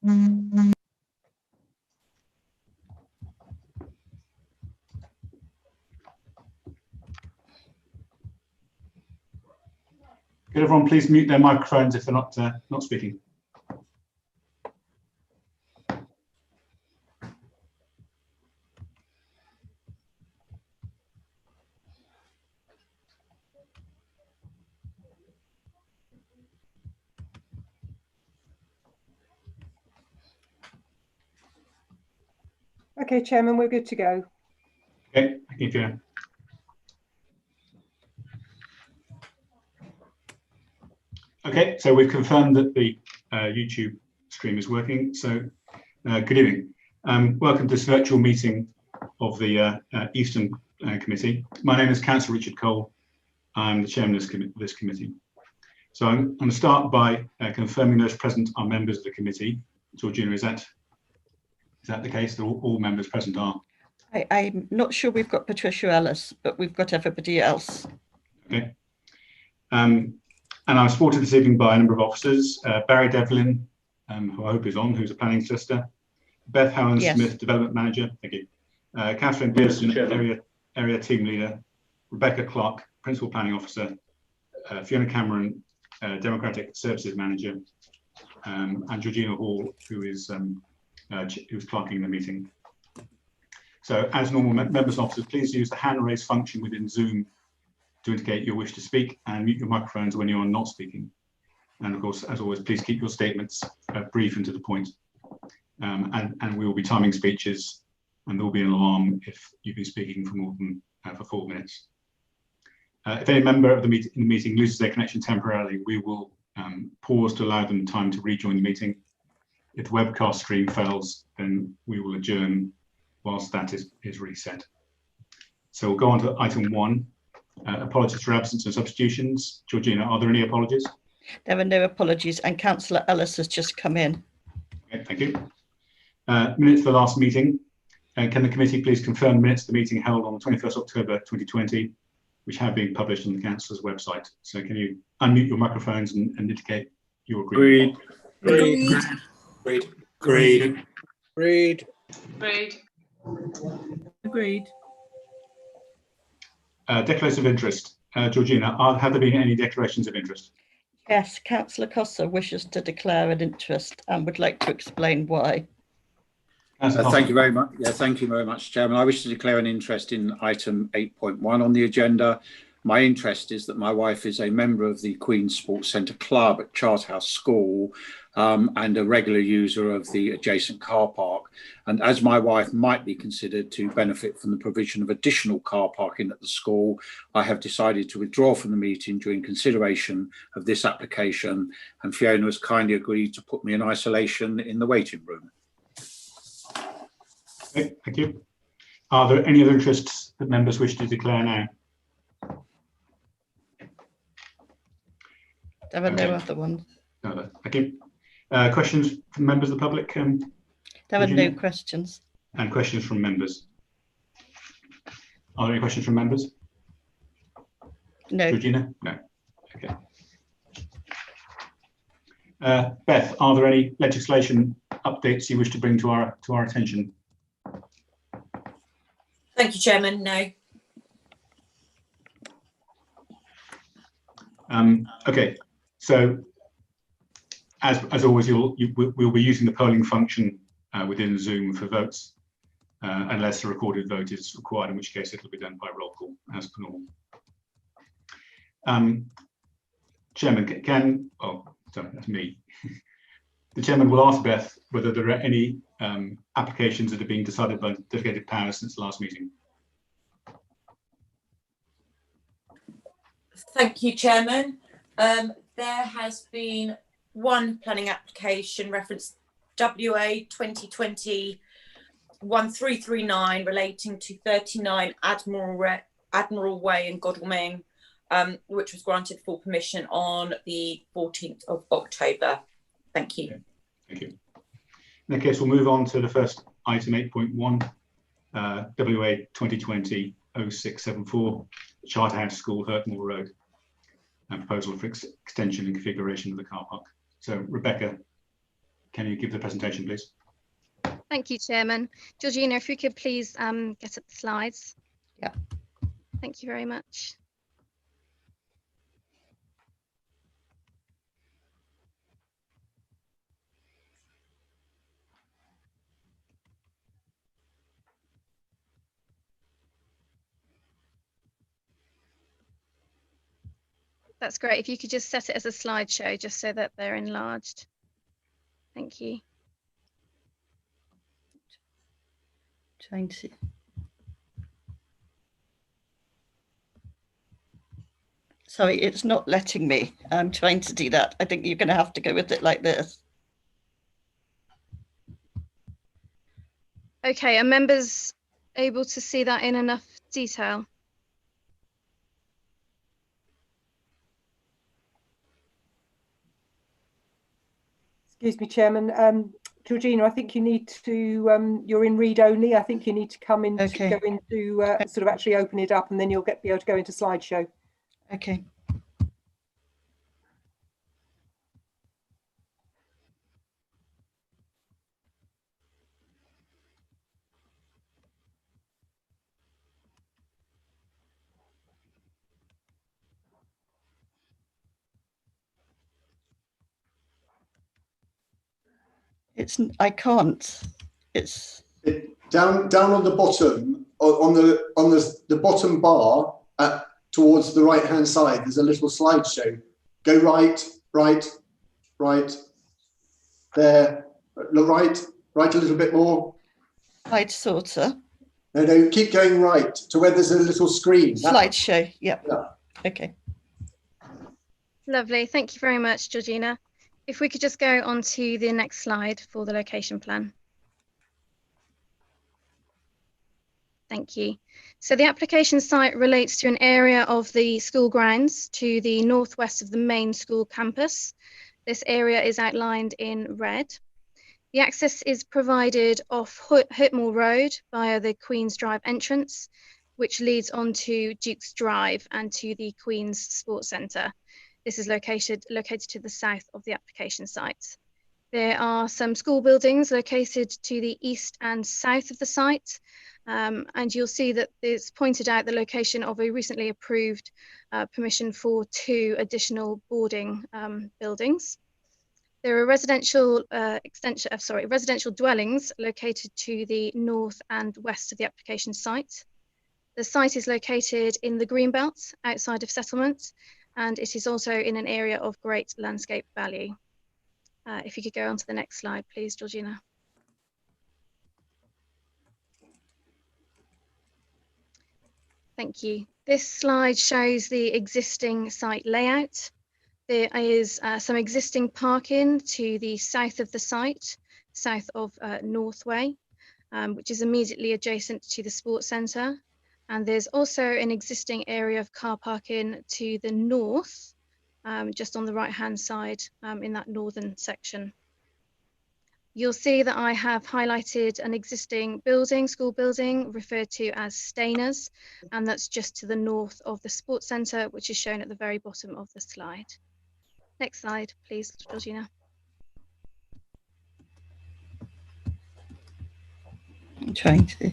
Could everyone please mute their microphones if they're not speaking? Okay, Chairman, we're good to go. Okay, thank you, Fiona. Okay, so we've confirmed that the YouTube stream is working. So good evening. Welcome to this virtual meeting of the Eastern Committee. My name is Councillor Richard Cole. I'm the chairman of this committee. So I'm going to start by confirming those present are members of the committee. Georgina, is that the case? That all members present are? I'm not sure we've got Patricia Ellis, but we've got everybody else. Okay. And I'm supported this evening by a number of officers. Barry Devlin, who I hope is on, who's a planning solicitor. Beth Howland-Smith, yes. Development Manager. Thank you. Catherine Pearson, area team leader. Rebecca Clark, Principal Planning Officer. Fiona Cameron, Democratic Services Manager. And Georgina Hall, who's clerking the meeting. So as normal, members and officers, please use the hand raise function within Zoom to indicate your wish to speak, and mute your microphones when you are not speaking. And of course, as always, please keep your statements brief and to the point. And we will be timing speeches, and there will be an alarm if you've been speaking for more than 4 minutes. If any member of the meeting loses their connection temporarily, we will pause to allow them time to rejoin the meeting. If the webcast stream fails, then we will adjourn whilst that is reset. So we'll go on to item 1. Apologies for absence and substitutions. Georgina, are there any apologies? There are no apologies, and Councillor Ellis has just come in. Okay, thank you. Minutes for the last meeting. Can the committee please confirm minutes of the meeting held on the 21st October 2020, which have been published on the council's website? So can you unmute your microphones and indicate your agreement? Agreed. Agreed. Agreed. Agreed. Declarations of interest. Georgina, have there been any declarations of interest? Yes, Councillor Cossa wishes to declare an interest and would like to explain why. Thank you very much. Yeah, thank you very much, Chairman. I wish to declare an interest in item 8.1 on the agenda. My interest is that my wife is a member of the Queen's Sports Centre Club at Charterhouse School and a regular user of the adjacent car park. And as my wife might be considered to benefit from the provision of additional car parking at the school, I have decided to withdraw from the meeting during consideration of this application. And Fiona has kindly agreed to put me in isolation in the waiting room. Okay, thank you. Are there any other interests that members wish to declare now? There are no other ones. No, thank you. Questions from members of the public? There are no questions. And questions from members? Are there any questions from members? No. Georgina? No. Okay. Beth, are there any legislation updates you wish to bring to our attention? Thank you, Chairman. No. Okay. So, as always, we'll be using the polling function within Zoom for votes, unless a recorded vote is required, in which case it'll be done by roll call as per normal. Chairman, sorry, that's me. The chairman will ask Beth whether there are any applications that are being decided by delegated powers since the last meeting. Thank you, Chairman. There has been one planning application reference WA 2020-1339 relating to 39 Admiral Way in Godalming, which was granted full permission on the 14th of October. Thank you. Okay. Thank you. In that case, we'll move on to the first item 8.1, WA 2020-0674, Charterhouse School, Hertmore Road, and proposal for extension and configuration of the car park. So, Rebecca, can you give the presentation, please? Thank you, Chairman. Georgina, if you could please get at the slides. Yeah. Thank you very much. That's great. If you could just set it as a slideshow, just so that they're enlarged. Thank you. Trying to. Sorry, it's not letting me. I'm trying to do that. I think you're going to have to go with it like this. Okay, are members able to see that in enough detail? Excuse me, Chairman. Georgina, I think you need to, you're in read only. I think you need to come in Okay. to go into sort of actually open it up, and then you'll be able to go into slideshow. Okay. I can't. It's down on the bottom, on the bottom bar towards the right hand side. There's a little slideshow. Go right. There. Look right a little bit more. right, sorta. No, keep going right to where there's a little screen. Slideshow. Yep. Yeah. Okay. Lovely. Thank you very much, Georgina. If we could just go on to the next slide for the location plan. Thank you. So the application site relates to an area of the school grounds to the northwest of the main school campus. This area is outlined in red. The access is provided off Whitmore Road via the Queen's Drive entrance, which leads on to Duke's Drive and to the Queen's Sports Centre. This is located to the south of the application site. There are some school buildings located to the east and south of the site, and you'll see that it's pointed out the location of a recently approved permission for 2 additional boarding buildings. There are residential residential dwellings located to the north and west of the application site. The site is located in the Greenbelt outside of settlement, and it is also in an area of great landscape value. If you could go on to the next slide, please, Georgina. Thank you. This slide shows the existing site layout. There is some existing parking to the south of the site, south of Northway, which is immediately adjacent to the sports centre. And there's also an existing area of car parking to the north, just on the right-hand side in that northern section. You'll see that I have highlighted an existing building, school building, referred to as Stainers, and that's just to the north of the sports centre, which is shown at the very bottom of the slide. Next slide, please, Georgina. I'm trying to.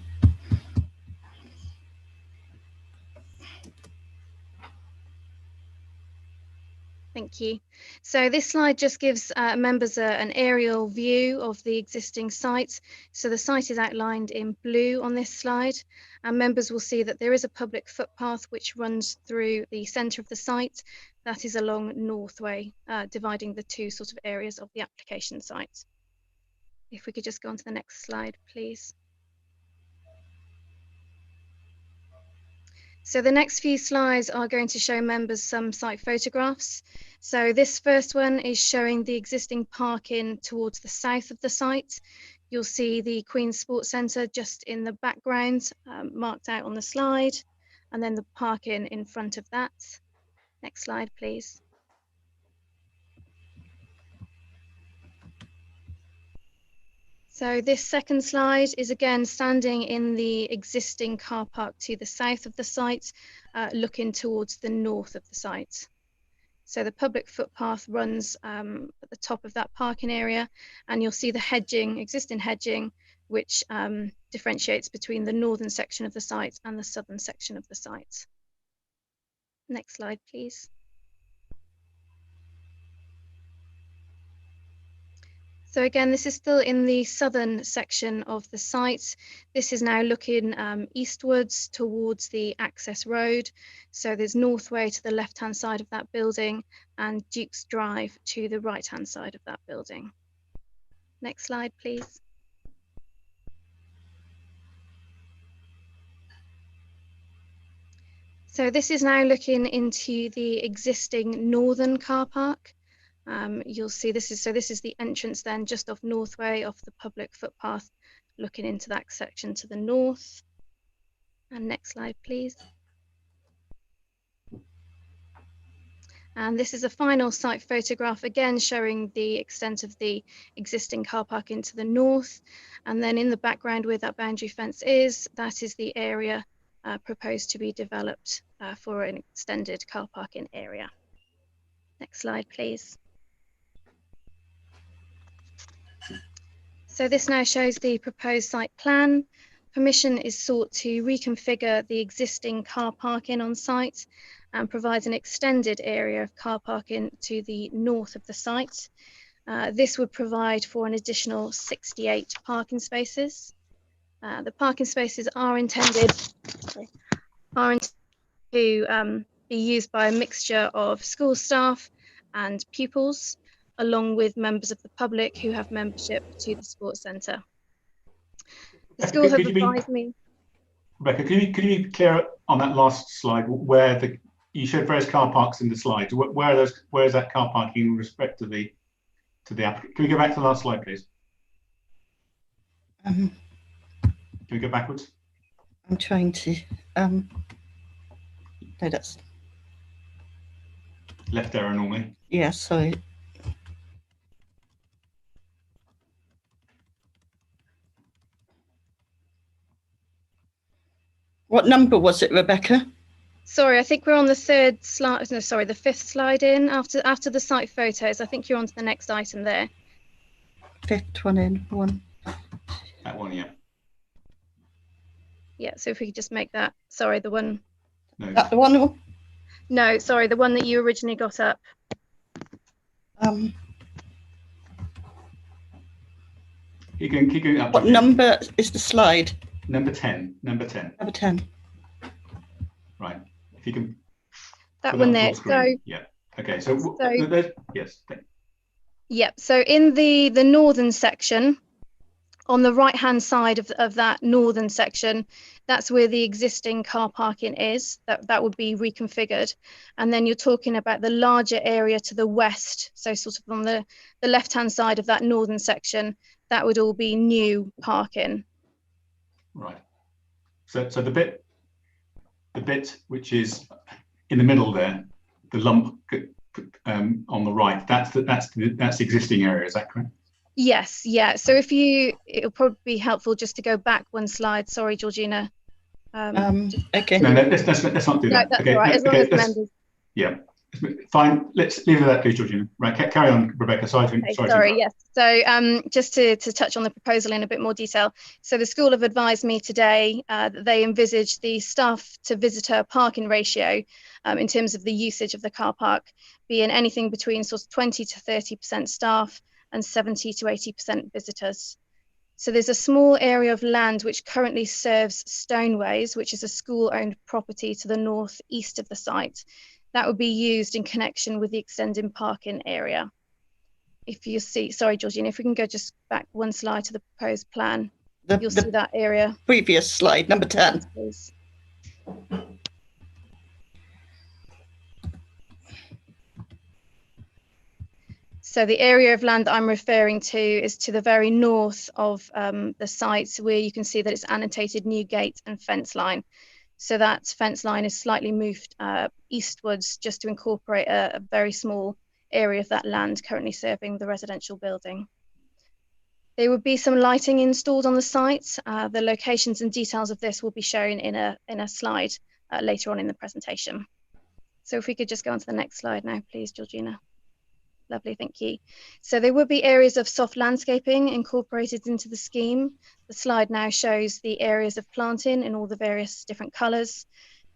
Thank you. So this slide just gives members an aerial view of the existing site. So the site is outlined in blue on this slide, and members will see that there is a public footpath which runs through the centre of the site. That is along Northway, dividing the 2 sort of areas of the application site. If we could just go on to the next slide, please. So the next few slides are going to show members some site photographs. So this first one is showing the existing parking towards the south of the site. You'll see the Queen's Sports Centre just in the background, marked out on the slide, and then the parking in front of that. Next slide, please. So this second slide is again standing in the existing car park to the south of the site, looking towards the north of the site. So the public footpath runs at the top of that parking area, and you'll see the hedging, existing hedging, which differentiates between the northern section of the site and the southern section of the site. Next slide, please. So again, this is still in the southern section of the site. This is now looking eastwards towards the access road. So there's Northway to the left-hand side of that building and Duke's Drive to the right-hand side of that building. Next slide, please. So this is now looking into the existing northern car park. You'll see this is the entrance then just off Northway, off the public footpath, looking into that section to the north. And next slide, please. And this is a final site photograph, again showing the extent of the existing car park into the north. And then in the background where that boundary fence is, that is the area proposed to be developed for an extended car parking area. Next slide, please. So this now shows the proposed site plan. Permission is sought to reconfigure the existing car parking on site and provides an extended area of car parking to the north of the site. This would provide for an additional 68 parking spaces. The parking spaces are intended to be used by a mixture of school staff and pupils, along with members of the public who have membership to the sports centre. The school have advised me. Rebecca, could you be clear on that last slide where you showed various car parks in the slides? Where are those? Where is that car parking in respect to the applicant? Can we go back to the last slide, please? Can we go backwards? I'm trying to. No, that's left arrow normally. Yeah, sorry. What number was it, Rebecca? Sorry, I think we're on the third slide. No, sorry, the fifth slide in after the site photos. I think you're on to the next item there. Fifth one in, one. That one, yeah. Yeah, so if we could just make that, sorry, the one. No. That the one? No, sorry, the one that you originally got up. You can keep going up. What number is the slide? Number 10. Number 10. Number 10. Right. If you can. That one there. So yeah. Okay. So yes. Yeah. So in the northern section, on the right hand side of that northern section, that's where the existing car parking is. That would be reconfigured. And then you're talking about the larger area to the west. So sort of on the left hand side of that northern section, that would all be new parking. Right. So the bit which is in the middle there, the lump on the right, that's the existing area. Is that correct? Yes. Yeah. So it'll probably be helpful just to go back one slide. Sorry, Georgina. Okay. No, let's not do that. That's okay. all right. No, as long as the members. Yeah. Fine. Let's leave it at that, please, Georgina. Right. Carry on, Rebecca. Sorry. Yes. So just to touch on the proposal in a bit more detail. So the school have advised me today that they envisage the staff to visitor parking ratio in terms of the usage of the car park being anything between sort of 20 to 30% staff and 70 to 80% visitors. So there's a small area of land which currently serves Stoneways, which is a school-owned property to the northeast of the site. That would be used in connection with the extended parking area. If you see, sorry, Georgina, if we can go just back one slide to the proposed plan, you'll see that area. Previous slide, number 10. Please. So the area of land that I'm referring to is to the very north of the site, where you can see that it's annotated new gate and fence line. So that fence line is slightly moved eastwards just to incorporate a very small area of that land currently serving the residential building. There would be some lighting installed on the site. The locations and details of this will be shown in a slide later on in the presentation. So if we could just go on to the next slide now, please, Georgina. Lovely, thank you. So there would be areas of soft landscaping incorporated into the scheme. The slide now shows the areas of planting in all the various different colours.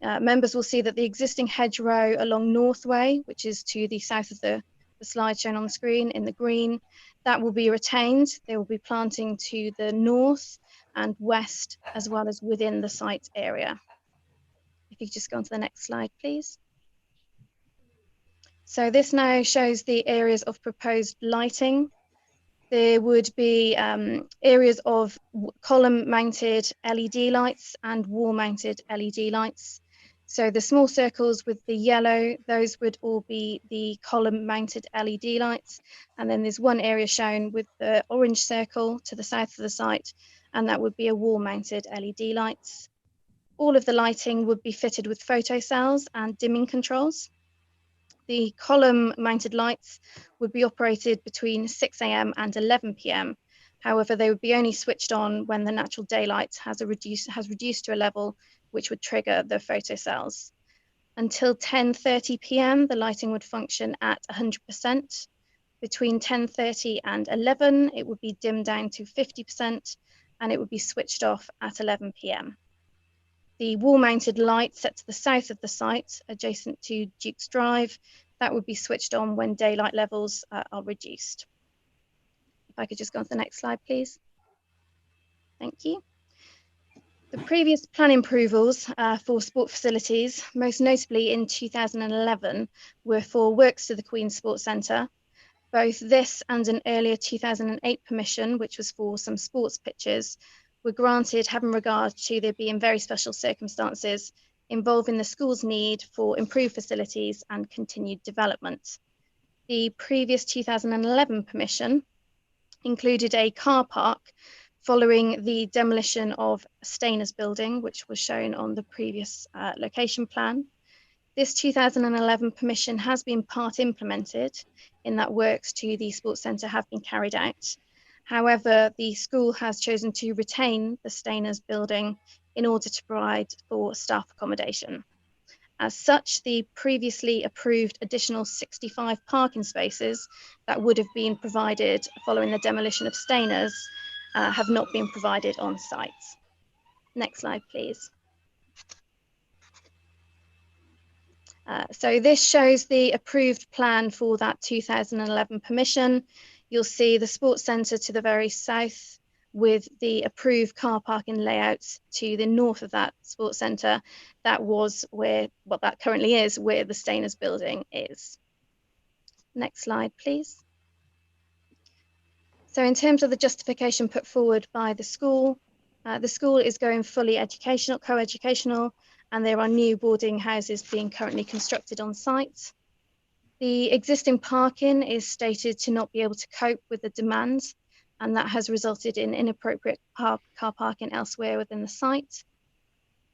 Members will see that the existing hedgerow along Northway, which is to the south of the slide shown on the screen in the green, that will be retained. There will be planting to the north and west, as well as within the site area. If you could just go on to the next slide, please. So this now shows the areas of proposed lighting. There would be areas of column-mounted LED lights and wall-mounted LED lights. So the small circles with the yellow, those would all be the column-mounted LED lights. And then there's one area shown with the orange circle to the south of the site, and that would be a wall-mounted LED lights. All of the lighting would be fitted with photocells and dimming controls. The column-mounted lights would be operated between 6 AM and 11 PM. However, they would be only switched on when the natural daylight has reduced to a level which would trigger the photocells. Until 10:30 PM, the lighting would function at 100%. Between 10:30 and 11, it would be dimmed down to 50%, and it would be switched off at 11 PM. The wall-mounted light set to the south of the site, adjacent to Duke's Drive, that would be switched on when daylight levels are reduced. If I could just go on to the next slide, please. Thank you. The previous planning approvals for sport facilities, most notably in 2011, were for works to the Queen's Sports Centre. Both this and an earlier 2008 permission, which was for some sports pitches, were granted having regard to there being very special circumstances involving the school's need for improved facilities and continued development. The previous 2011 permission included a car park following the demolition of Stainer's building, which was shown on the previous location plan. This 2011 permission has been part implemented in that works to the sports centre have been carried out. However, the school has chosen to retain the Stainer's building in order to provide for staff accommodation. As such, the previously approved additional 65 parking spaces that would have been provided following the demolition of Stainer's have not been provided on site. Next slide, please. So this shows the approved plan for that 2011 permission. You'll see the sports centre to the very south with the approved car parking layouts to the north of that sports centre. That was where, what that currently is, where the Stainer's building is. Next slide, please. So in terms of the justification put forward by the school is going fully educational, co-educational, and there are new boarding houses being currently constructed on site. The existing parking is stated to not be able to cope with the demand, and that has resulted in inappropriate car parking elsewhere within the site.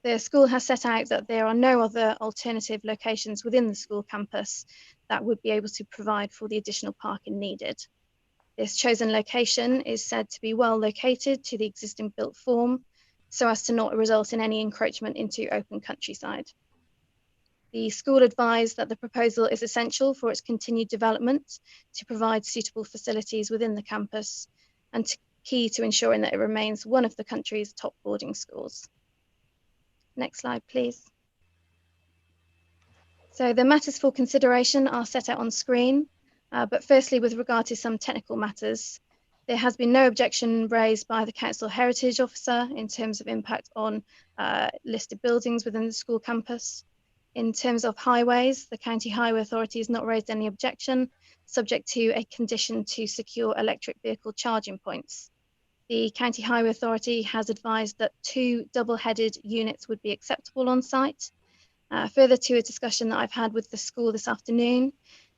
The school has set out that there are no other alternative locations within the school campus that would be able to provide for the additional parking needed. This chosen location is said to be well located to the existing built form, so as to not result in any encroachment into open countryside. The school advised that the proposal is essential for its continued development to provide suitable facilities within the campus and key to ensuring that it remains one of the country's top boarding schools. Next slide, please. So the matters for consideration are set out on screen, but firstly, with regard to some technical matters, there has been no objection raised by the Council Heritage Officer in terms of impact on listed buildings within the school campus. In terms of highways, the County Highway Authority has not raised any objection, subject to a condition to secure electric vehicle charging points. The County Highway Authority has advised that 2 double-headed units would be acceptable on site. Further to a discussion that I've had with the school this afternoon,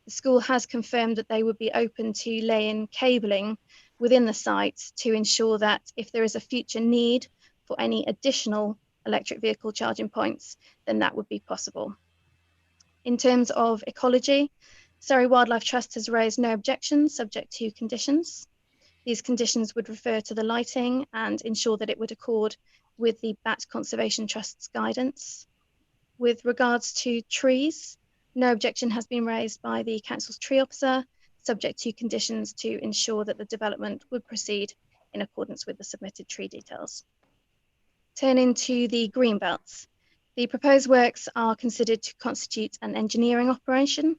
the school has confirmed that they would be open to laying cabling within the site to ensure that if there is a future need for any additional electric vehicle charging points, then that would be possible. In terms of ecology, Surrey Wildlife Trust has raised no objections subject to conditions. These conditions would refer to the lighting and ensure that it would accord with the Bat Conservation Trust's guidance. With regards to trees, No objection has been raised by the council's tree officer, subject to conditions to ensure that the development would proceed in accordance with the submitted tree details. Turning to the green belts, the proposed works are considered to constitute an engineering operation.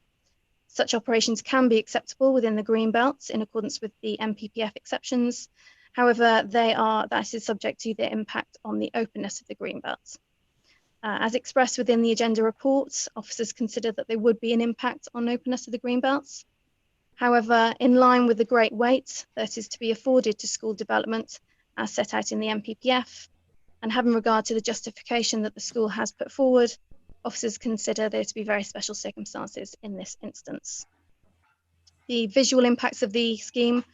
Such operations can be acceptable within the green belts in accordance with the MPPF exceptions. However, that is subject to their impact on the openness of the green belts. As expressed within the agenda report, officers consider that there would be an impact on openness of the green belts. However, in line with the great weight that is to be afforded to school development as set out in the MPPF, and having regard to the justification that the school has put forward, officers consider there to be very special circumstances in this instance. The visual impacts of the scheme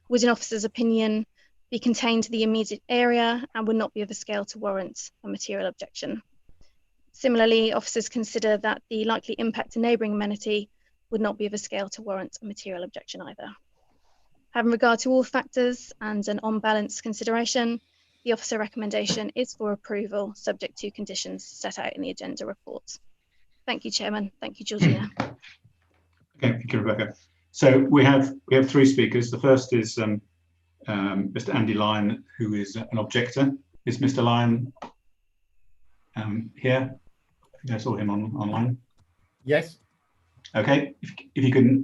would, in officers' opinion, be contained to the immediate area and would not be of a scale to warrant a material objection. Similarly, officers consider that the likely impact to neighbouring amenity would not be of a scale to warrant a material objection either. Having regard to all factors and an on-balance consideration, the officer recommendation is for approval, subject to conditions set out in the agenda report. Thank you, Chairman. Thank you, Georgina. Okay, thank you, Rebecca. So we have three speakers. The first is Mr. Andy Lyon, who is an objector. Is Mr. Lyon here? I think I saw him online. Yes. Okay, if you can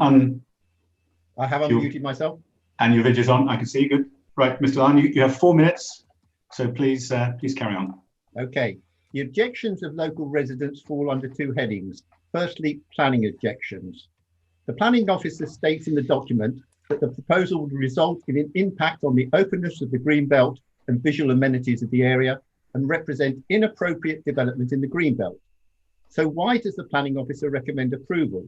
I have unmuted myself. And your video's on, I can see you, good. Right, Mr. Lyon, you have 4 minutes, so please carry on. Okay, the objections of local residents fall under two headings. Firstly, planning objections. The planning officer states in the document that the proposal would result in an impact on the openness of the green belt and visual amenities of the area and represent inappropriate development in the green belt. So why does the planning officer recommend approval?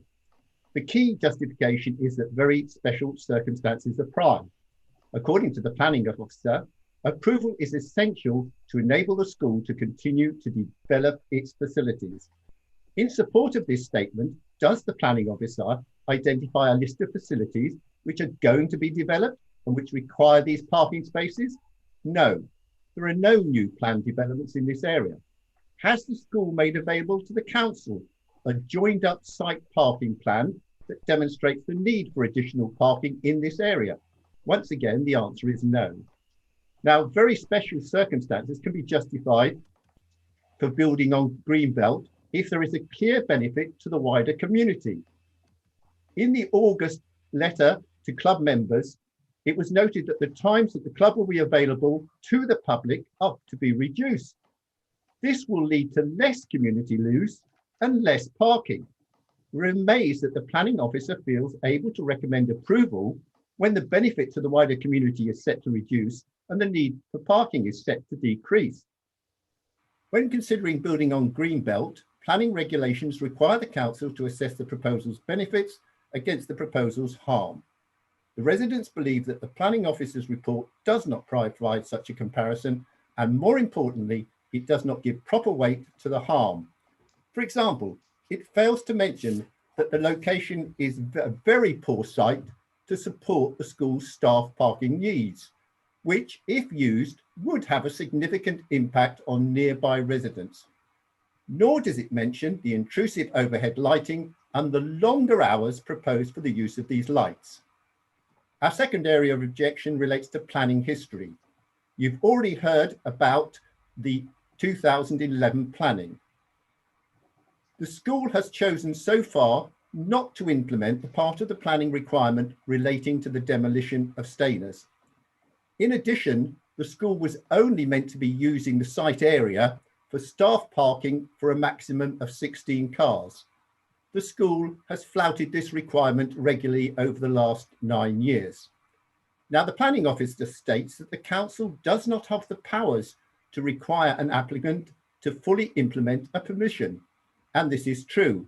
The key justification is that very special circumstances apply. According to the planning officer, approval is essential to enable the school to continue to develop its facilities. In support of this statement, does the planning officer identify a list of facilities which are going to be developed and which require these parking spaces? No, there are no new planned developments in this area. Has the school made available to the council a joined up site parking plan that demonstrates the need for additional parking in this area? Once again, the answer is no. Now, very special circumstances can be justified for building on Greenbelt if there is a clear benefit to the wider community. In the August letter to club members, it was noted that the times that the club will be available to the public are to be reduced. This will lead to less community use and less parking. We're amazed that the planning officer feels able to recommend approval when the benefit to the wider community is set to reduce and the need for parking is set to decrease. When considering building on Greenbelt, planning regulations require the council to assess the proposal's benefits against the proposal's harm. The residents believe that the planning officer's report does not provide such a comparison, and more importantly, it does not give proper weight to the harm. For example, it fails to mention that the location is a very poor site to support the school's staff parking needs, which, if used, would have a significant impact on nearby residents. Nor does it mention the intrusive overhead lighting and the longer hours proposed for the use of these lights. Our second area of objection relates to planning history. You've already heard about the 2011 planning. The school has chosen so far not to implement the part of the planning requirement relating to the demolition of stainers. In addition, the school was only meant to be using the site area for staff parking for a maximum of 16 cars. The school has flouted this requirement regularly over the last 9 years. Now, the planning officer states that the council does not have the powers to require an applicant to fully implement a permission, and this is true.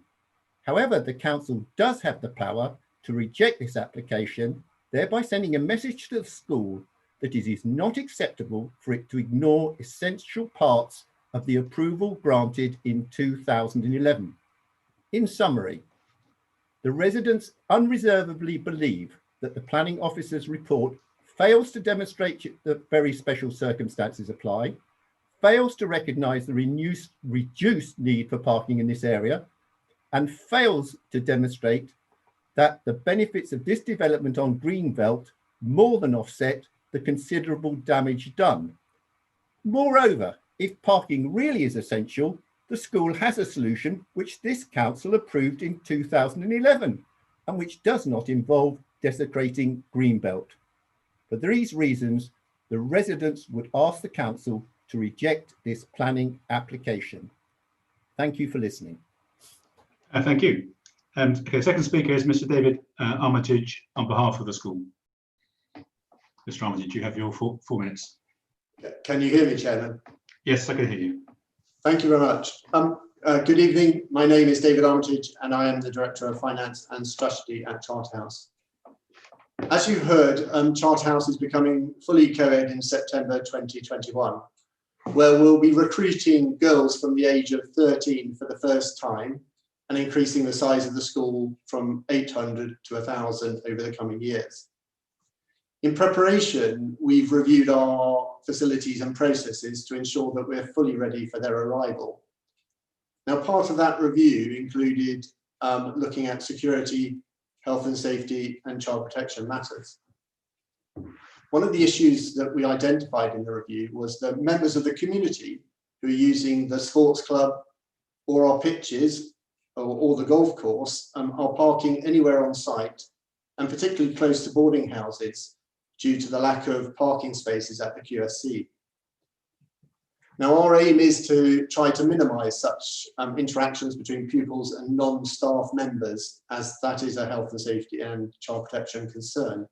However, the council does have the power to reject this application, thereby sending a message to the school that it is not acceptable for it to ignore essential parts of the approval granted in 2011. In summary, the residents unreservedly believe that the planning officer's report fails to demonstrate that very special circumstances apply, fails to recognise the reduced need for parking in this area, and fails to demonstrate that the benefits of this development on Greenbelt more than offset the considerable damage done. Moreover, if parking really is essential, the school has a solution which this council approved in 2011 and which does not involve desecrating Greenbelt. For these reasons, the residents would ask the council to reject this planning application. Thank you for listening. Thank you. Okay, second speaker is Mr. David Armitage on behalf of the school. Mr. Armitage, you have your 4 minutes. Can you hear me, Chairman? Yes, I can hear you. Thank you very much. Good evening. My name is David Armitage and I am the Director of Finance and Strategy at Charterhouse. As you've heard, Charterhouse is becoming fully co-ed in September 2021, where we'll be recruiting girls from the age of 13 for the first time and increasing the size of the school from 800 to 1,000 over the coming years. In preparation, we've reviewed our facilities and processes to ensure that we're fully ready for their arrival. Now, part of that review included looking at security, health and safety, and child protection matters. One of the issues that we identified in the review was that members of the community who are using the sports club or our pitches or the golf course are parking anywhere on site, and particularly close to boarding houses, due to the lack of parking spaces at the QSC. Now, our aim is to try to minimise such interactions between pupils and non-staff members, as that is a health and safety and child protection concern.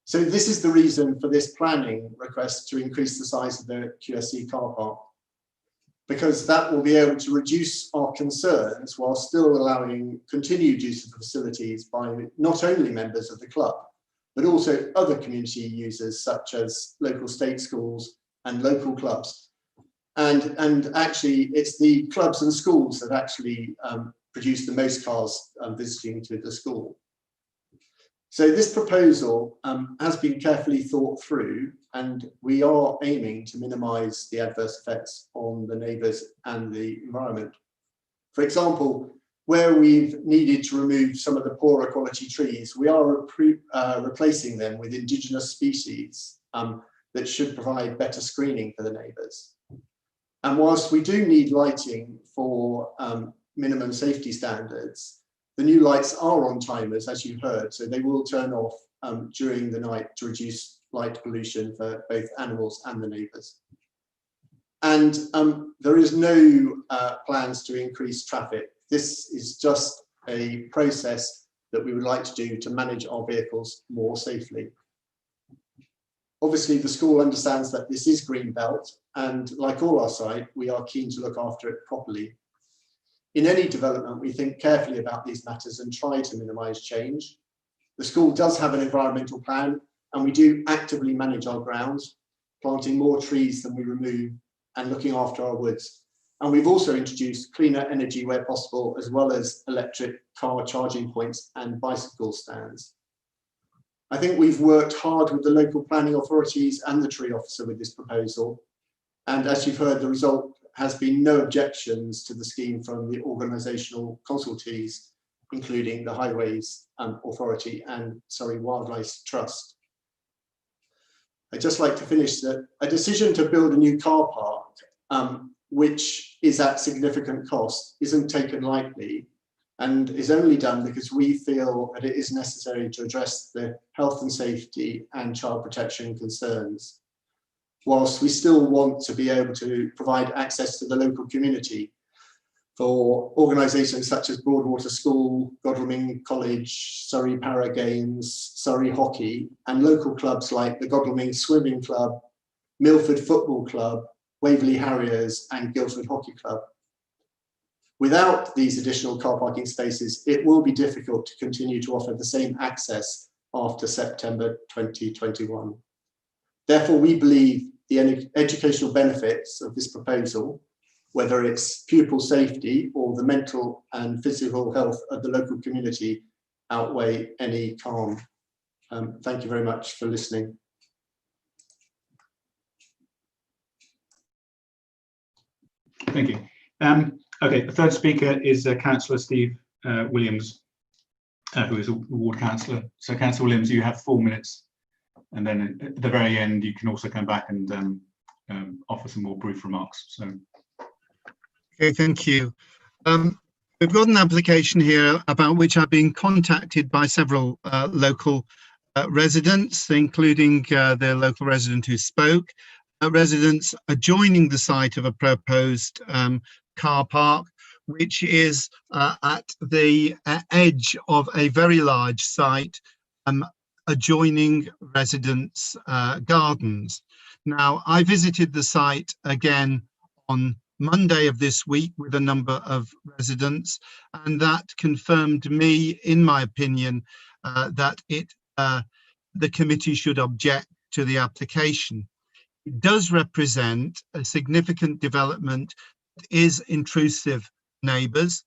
So this is the reason for this planning request to increase the size of the QSC car park, because that will be able to reduce our concerns while still allowing continued use of the facilities by not only members of the club, but also other community users such as local state schools and local clubs. And actually, it's the clubs and schools that actually produce the most cars visiting to the school. So this proposal has been carefully thought through, and we are aiming to minimise the adverse effects on the neighbours and the environment. For example, where we've needed to remove some of the poorer quality trees, we are replacing them with indigenous species that should provide better screening for the neighbours. And whilst we do need lighting for minimum safety standards, the new lights are on timers, as you heard, so they will turn off during the night to reduce light pollution for both animals and the neighbours. And there is no plans to increase traffic. This is just a process that we would like to do to manage our vehicles more safely. Obviously, the school understands that this is Greenbelt, and like all our site, we are keen to look after it properly. In any development, we think carefully about these matters and try to minimise change. The school does have an environmental plan, and we do actively manage our grounds, planting more trees than we remove and looking after our woods. And we've also introduced cleaner energy where possible, as well as electric car charging points and bicycle stands. I think we've worked hard with the local planning authorities and the tree officer with this proposal. And as you've heard, the result has been no objections to the scheme from the organisational consultees, including the Highways Authority and Surrey Wildlife Trust. I'd just like to finish that a decision to build a new car park, which is at significant cost, isn't taken lightly, and is only done because we feel that it is necessary to address the health and safety and child protection concerns, whilst we still want to be able to provide access to the local community for organisations such as Broadwater School, Godalming College, Surrey Para Games, Surrey Hockey, and local clubs like the Godalming Swimming Club, Milford Football Club, Waverley Harriers, and Guildford Hockey Club. Without these additional car parking spaces, it will be difficult to continue to offer the same access after September 2021. Therefore, we believe the educational benefits of this proposal, whether it's pupil safety or the mental and physical health of the local community, outweigh any harm. Thank you very much for listening. Thank you. Okay, the third speaker is Councillor Steve Williams, who is a ward councillor. So Councillor Williams, you have 4 minutes, and then at the very end you can also come back and offer some more brief remarks. So, okay, thank you. We've got an application here about which I've been contacted by several local residents, including the local resident who spoke, residents adjoining the site of a proposed car park, which is at the edge of a very large site adjoining residents' gardens. Now, I visited the site again on Monday of this week with a number of residents, and that confirmed me, in my opinion, that the committee should object to the application. It does represent a significant development that is intrusive neighbours,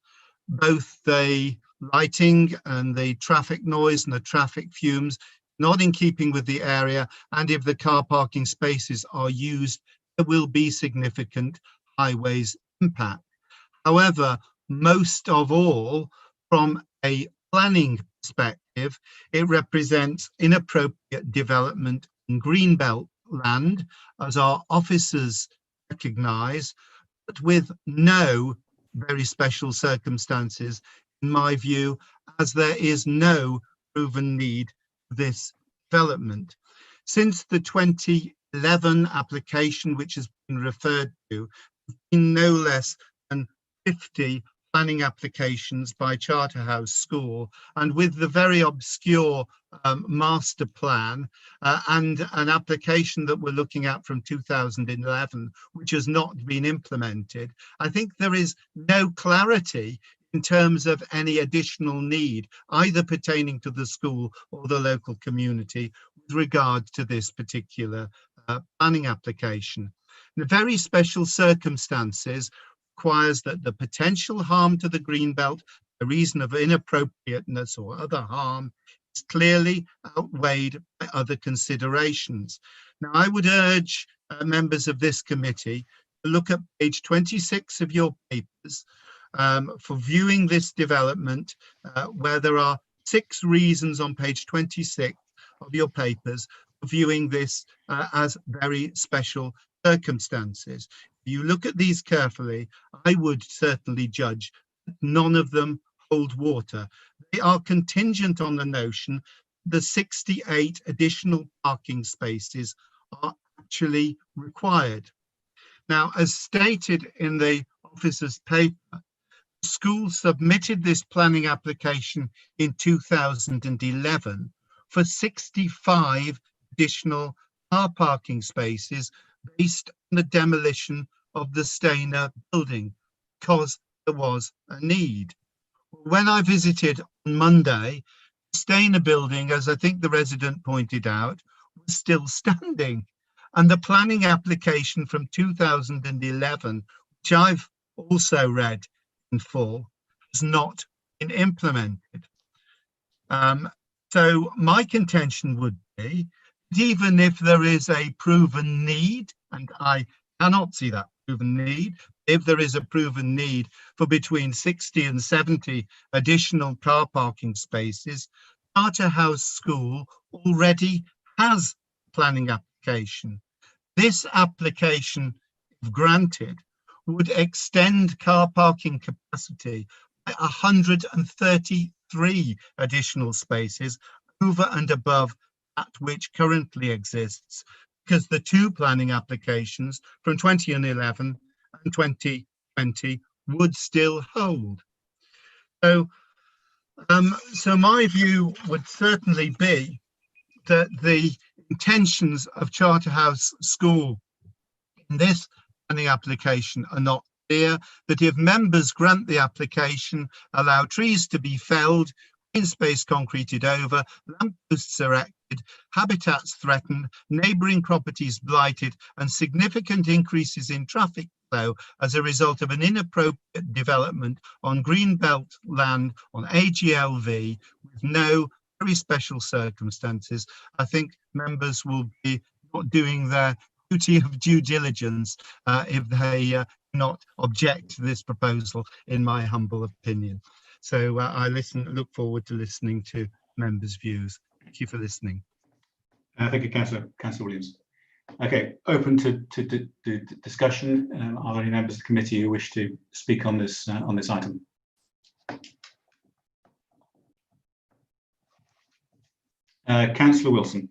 both the lighting and the traffic noise and the traffic fumes, not in keeping with the area, and if the car parking spaces are used, there will be significant highways impact. However, most of all, from a planning perspective, it represents inappropriate development in greenbelt land, as our officers recognise, but with no very special circumstances, in my view, as there is no proven need for this development. Since the 2011 application, which has been referred to, in no less than 50 planning applications by Charterhouse School, and with the very obscure master plan and an application that we're looking at from 2011, which has not been implemented, I think there is no clarity in terms of any additional need, either pertaining to the school or the local community, with regard to this particular planning application. The very special circumstances requires that the potential harm to the greenbelt, the reason of inappropriateness or other harm, is clearly outweighed by other considerations. Now, I would urge members of this committee to look at page 26 of your papers for viewing this development, where there are 6 reasons on page 26 of your papers for viewing this as very special circumstances. If you look at these carefully, I would certainly judge that none of them hold water. They are contingent on the notion the 68 additional parking spaces are actually required. Now, as stated in the officer's paper, the school submitted this planning application in 2011 for 65 additional car parking spaces based on the demolition of the Stainer building, because there was a need. When I visited on Monday, the Stainer building, as I think the resident pointed out, was still standing, and the planning application from 2011, which I've also read in full, has not been implemented. So my contention would be that even if there is a proven need, and I cannot see that proven need, if there is a proven need for between 60 and 70 additional car parking spaces, Charterhouse School already has a planning application. This application, if granted, would extend car parking capacity by 133 additional spaces over and above that which currently exists, because the 2 planning applications from 2011 and 2020 would still hold. So my view would certainly be that the intentions of Charterhouse School in this planning application are not clear, that if members grant the application, allow trees to be felled, green space concreted over, lampposts erected, habitats threatened, neighbouring properties blighted, and significant increases in traffic flow as a result of an inappropriate development on greenbelt land on AGLV with no very special circumstances, I think members will be not doing their duty of due diligence if they not object to this proposal, in my humble opinion. So I look forward to listening to members' views. Thank you for listening. Thank you, Councillor Williams. Okay, open to discussion. Are there any members of the committee who wish to speak on this item? Councillor Wilson.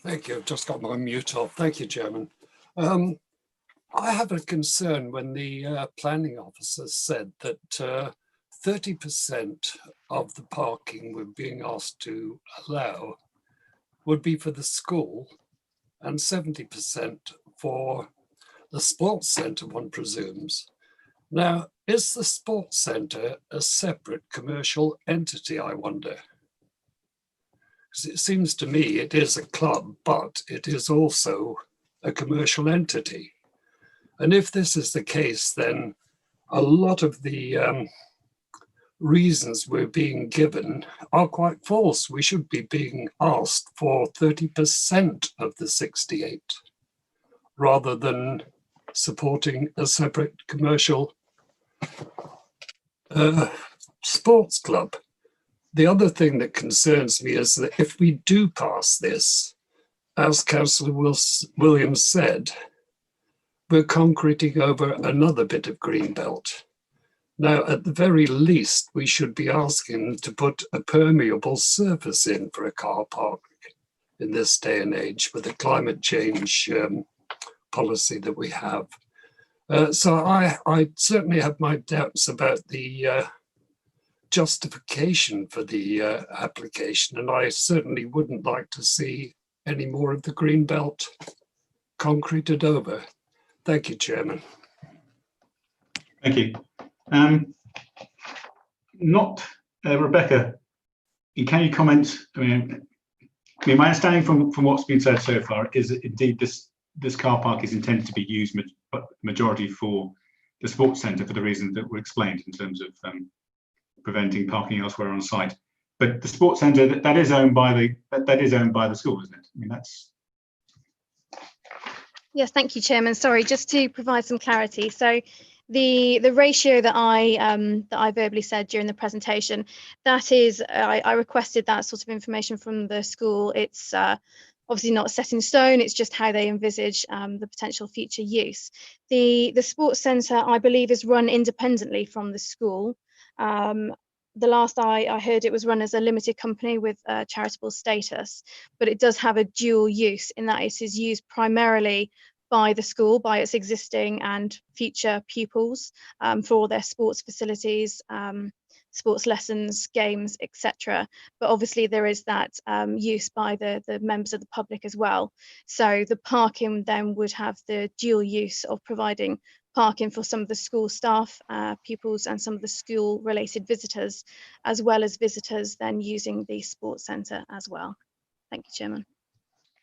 Thank you. I've just got my mute off. Thank you, Chairman. I have a concern when the planning officer said that 30% of the parking we're being asked to allow would be for the school and 70% for the sports centre, one presumes. Now, is the sports centre a separate commercial entity, I wonder? Because it seems to me it is a club, but it is also a commercial entity. And if this is the case, then a lot of the reasons we're being given are quite false. We should be being asked for 30% of the 68 rather than supporting a separate commercial sports club. The other thing that concerns me is that if we do pass this, as Councillor Williams said, we're concreting over another bit of green belt. Now, at the very least, we should be asking to put a permeable surface in for a car park in this day and age with the climate change policy that we have. So I certainly have my doubts about the justification for the application, and I certainly wouldn't like to see any more of the green belt concreted over. Thank you, Chairman. Thank you. Rebecca, can you comment? I mean, my understanding from what's been said so far is that indeed this car park is intended to be used majority for the sports centre for the reasons that were explained in terms of preventing parking elsewhere on site. But the sports centre that is owned by the school, isn't it? I mean, that's. Yes, thank you, Chairman. Sorry, just to provide some clarity. So the ratio that I verbally said during the presentation, that is, I requested that sort of information from the school. It's obviously not set in stone. It's just how they envisage the potential future use. The sports centre, I believe, is run independently from the school. The last I heard, it was run as a limited company with charitable status, but it does have a dual use in that it is used primarily by the school, by its existing and future pupils for all their sports facilities, sports lessons, games, etc. But obviously there is that use by the members of the public as well. So the parking then would have the dual use of providing parking for some of the school staff, pupils, and some of the school related visitors, as well as visitors then using the sports centre as well. Thank you, Chairman.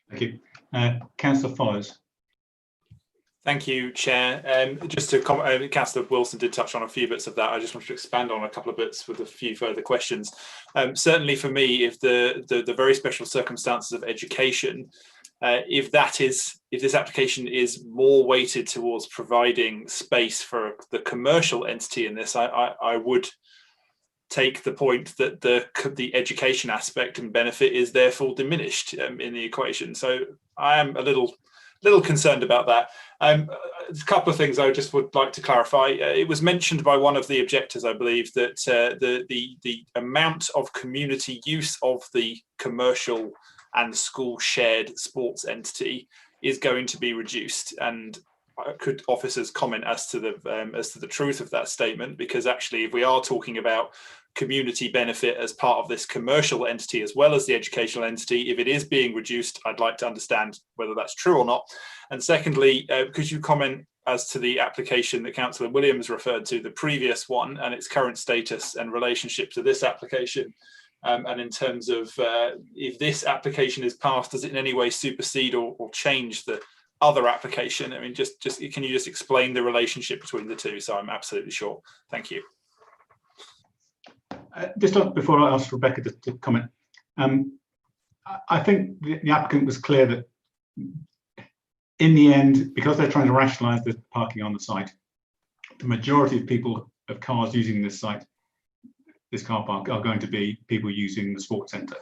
Thank you. Councillor Follows. Thank you, Chair. Just to comment, Councillor Wilson did touch on a few bits of that. I just wanted to expand on a couple of bits with a few further questions. Certainly for me, if the very special circumstances of education, if this application is more weighted towards providing space for the commercial entity in this, I would take the point that the education aspect and benefit is therefore diminished in the equation. So I am a little concerned about that. A couple of things I just would like to clarify. It was mentioned by one of the objectors, I believe, that the amount of community use of the commercial and school shared sports entity is going to be reduced. And could officers comment as to the truth of that statement? Because actually, if we are talking about community benefit as part of this commercial entity as well as the educational entity, if it is being reduced, I'd like to understand whether that's true or not. And secondly, could you comment as to the application that Councillor Williams referred to, the previous one, and its current status and relationship to this application? And in terms of if this application is passed, does it in any way supersede or change the other application? I mean, just can you just explain the relationship between the two, so I'm absolutely sure? Thank you. Just before I ask Rebecca to comment, I think the applicant was clear that in the end, because they're trying to rationalise the parking on the site, the majority of cars using this site, this car park, are going to be people using the sports centre.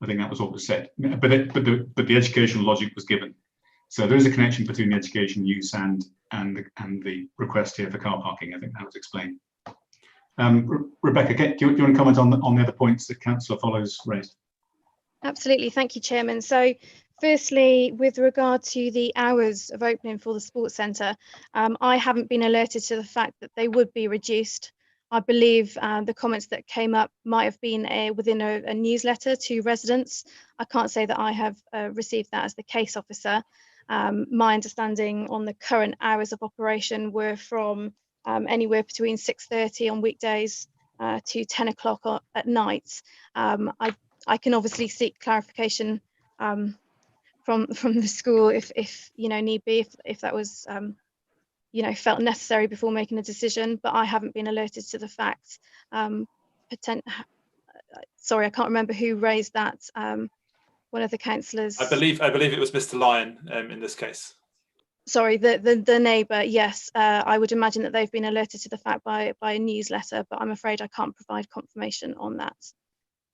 I think that was what was said, but the educational logic was given. So there is a connection between the education use and the request here for car parking. I think that was explained. Rebecca, do you want to comment on the other points that Councillor Follows raised? Absolutely, thank you, Chairman. So firstly, with regard to the hours of opening for the sports centre, I haven't been alerted to the fact that they would be reduced. I believe the comments that came up might have been within a newsletter to residents. I can't say that I have received that as the case officer. My understanding on the current hours of operation were from anywhere between 6:30 on weekdays to 10 o'clock at night. I can obviously seek clarification from the school if need be, if that was felt necessary before making a decision, but I haven't been alerted to the fact. Sorry, I can't remember who raised that. One of the councillors. I believe it was Mr. Lyon in this case. Sorry, the neighbour. Yes, I would imagine that they've been alerted to the fact by a newsletter, but I'm afraid I can't provide confirmation on that.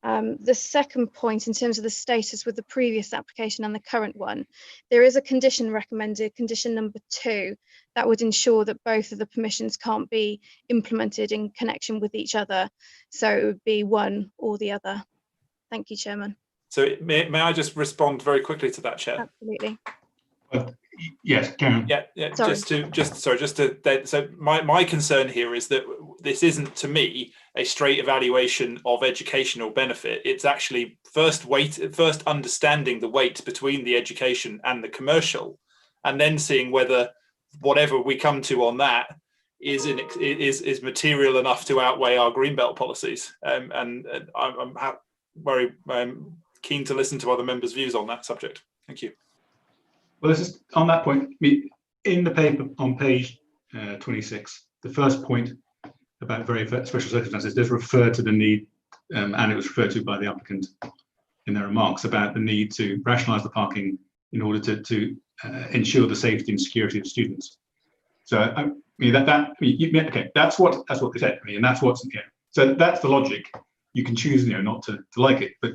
The second point, in terms of the status with the previous application and the current one, there is a condition recommended, condition number 2, that would ensure that both of the permissions can't be implemented in connection with each other. So it would be one or the other. Thank you, Chairman. So may I just respond very quickly to that, Chair? Absolutely. Yes, Karen. Yeah. Sorry. So my concern here is that this isn't, to me, a straight evaluation of educational benefit. It's actually first understanding the weight between the education and the commercial, and then seeing whether whatever we come to on that is material enough to outweigh our greenbelt policies. And I'm very keen to listen to other members' views on that subject. Thank you. Well, this is on that point. In the paper on page 26, the first point about very special circumstances does refer to the need, and it was referred to by the applicant in their remarks, about the need to rationalise the parking in order to ensure the safety and security of students. So that's what they said. And that's what's so that's the logic. You can choose not to like it, but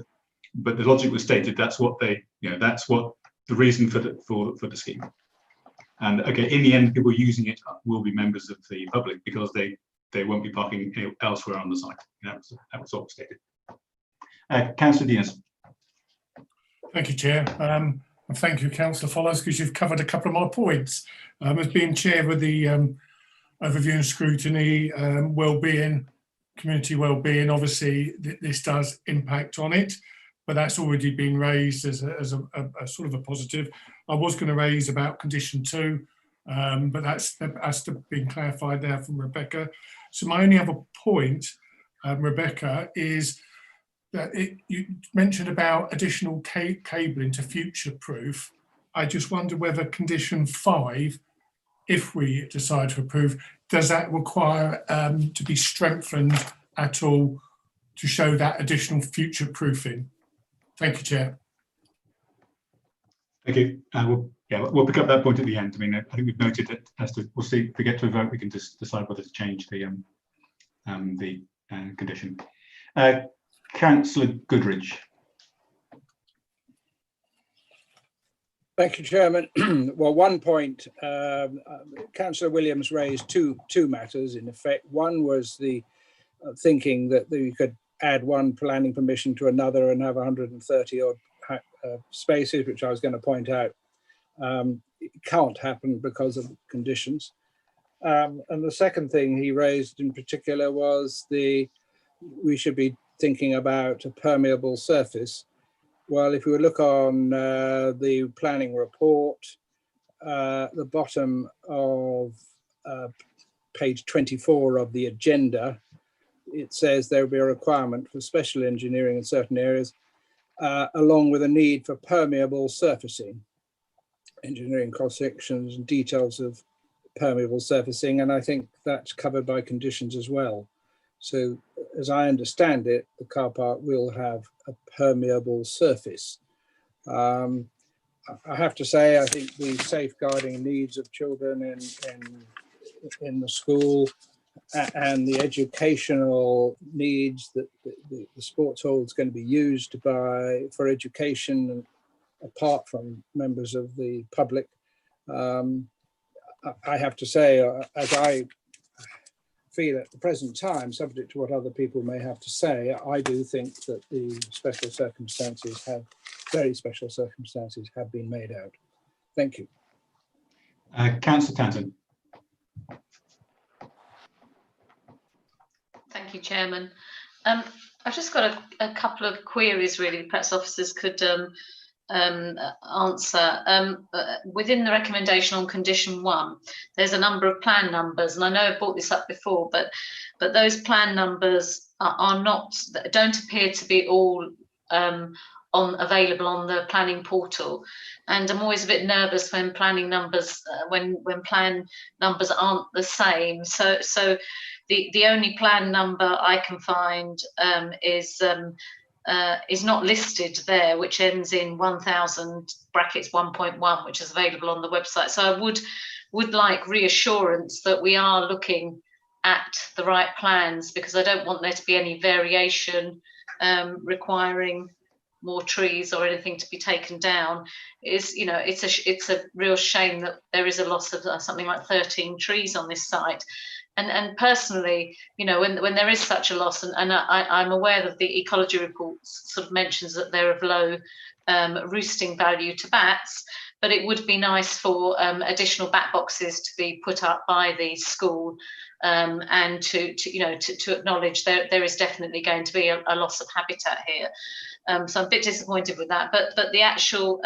the logic was stated. That's what that's what the reason for the scheme. And in the end, people using it will be members of the public because they won't be parking elsewhere on the site. That was all stated. Councillor Diaz. Thank you, Chair. And thank you, Councillor Follows, because you've covered a couple of my points. As being chair with the overview and scrutiny, well-being, community well-being, obviously this does impact on it, but that's already been raised as a sort of a positive. I was going to raise about condition 2, but that's been clarified there from Rebecca. So my only other point, Rebecca, is that you mentioned about additional cabling to future-proof. I just wonder whether condition 5, if we decide to approve, does that require to be strengthened at all to show that additional future-proofing? Thank you, Chair. Thank you. We'll pick up that point at the end. I mean, I think we've noted that we'll see if we get to a vote, we can just decide whether to change the condition. Councillor Goodridge. Thank you, Chairman. Well, one point, Councillor Williams raised two matters in effect. One was the thinking that you could add one planning permission to another and have 130 odd spaces, which I was going to point out it can't happen because of conditions. And the second thing he raised in particular was we should be thinking about a permeable surface. Well, if we look on the planning report, the bottom of page 24 of the agenda, it says there will be a requirement for special engineering in certain areas, along with a need for permeable surfacing, engineering cross sections and details of permeable surfacing, and I think that's covered by conditions as well. So as I understand it, the car park will have a permeable surface. I have to say, I think the safeguarding needs of children in the school and the educational needs that the sports hall is going to be used for education apart from members of the public. I have to say, as I feel at the present time, subject to what other people may have to say, I do think that the very special circumstances have been made out. Thank you. Councillor Tanton. Thank you, Chairman. I've just got a couple of queries, really, perhaps officers could answer. Within the recommendation on condition 1, there's a number of plan numbers, and I know I've brought this up before, but those plan numbers don't appear to be all available on the planning portal, and I'm always a bit nervous when planning numbers when plan numbers aren't the same. So the only plan number I can find is not listed there, which ends in 1000 brackets 1.1, which is available on the website. So I would like reassurance that we are looking at the right plans, because I don't want there to be any variation requiring more trees or anything to be taken down. It's a real shame that there is a loss of something like 13 trees on this site. And personally, when there is such a loss, and I'm aware that the ecology report sort of mentions that they're of low roosting value to bats, but it would be nice for additional bat boxes to be put up by the school, and to acknowledge there is definitely going to be a loss of habitat here. So I'm a bit disappointed with that, but the actual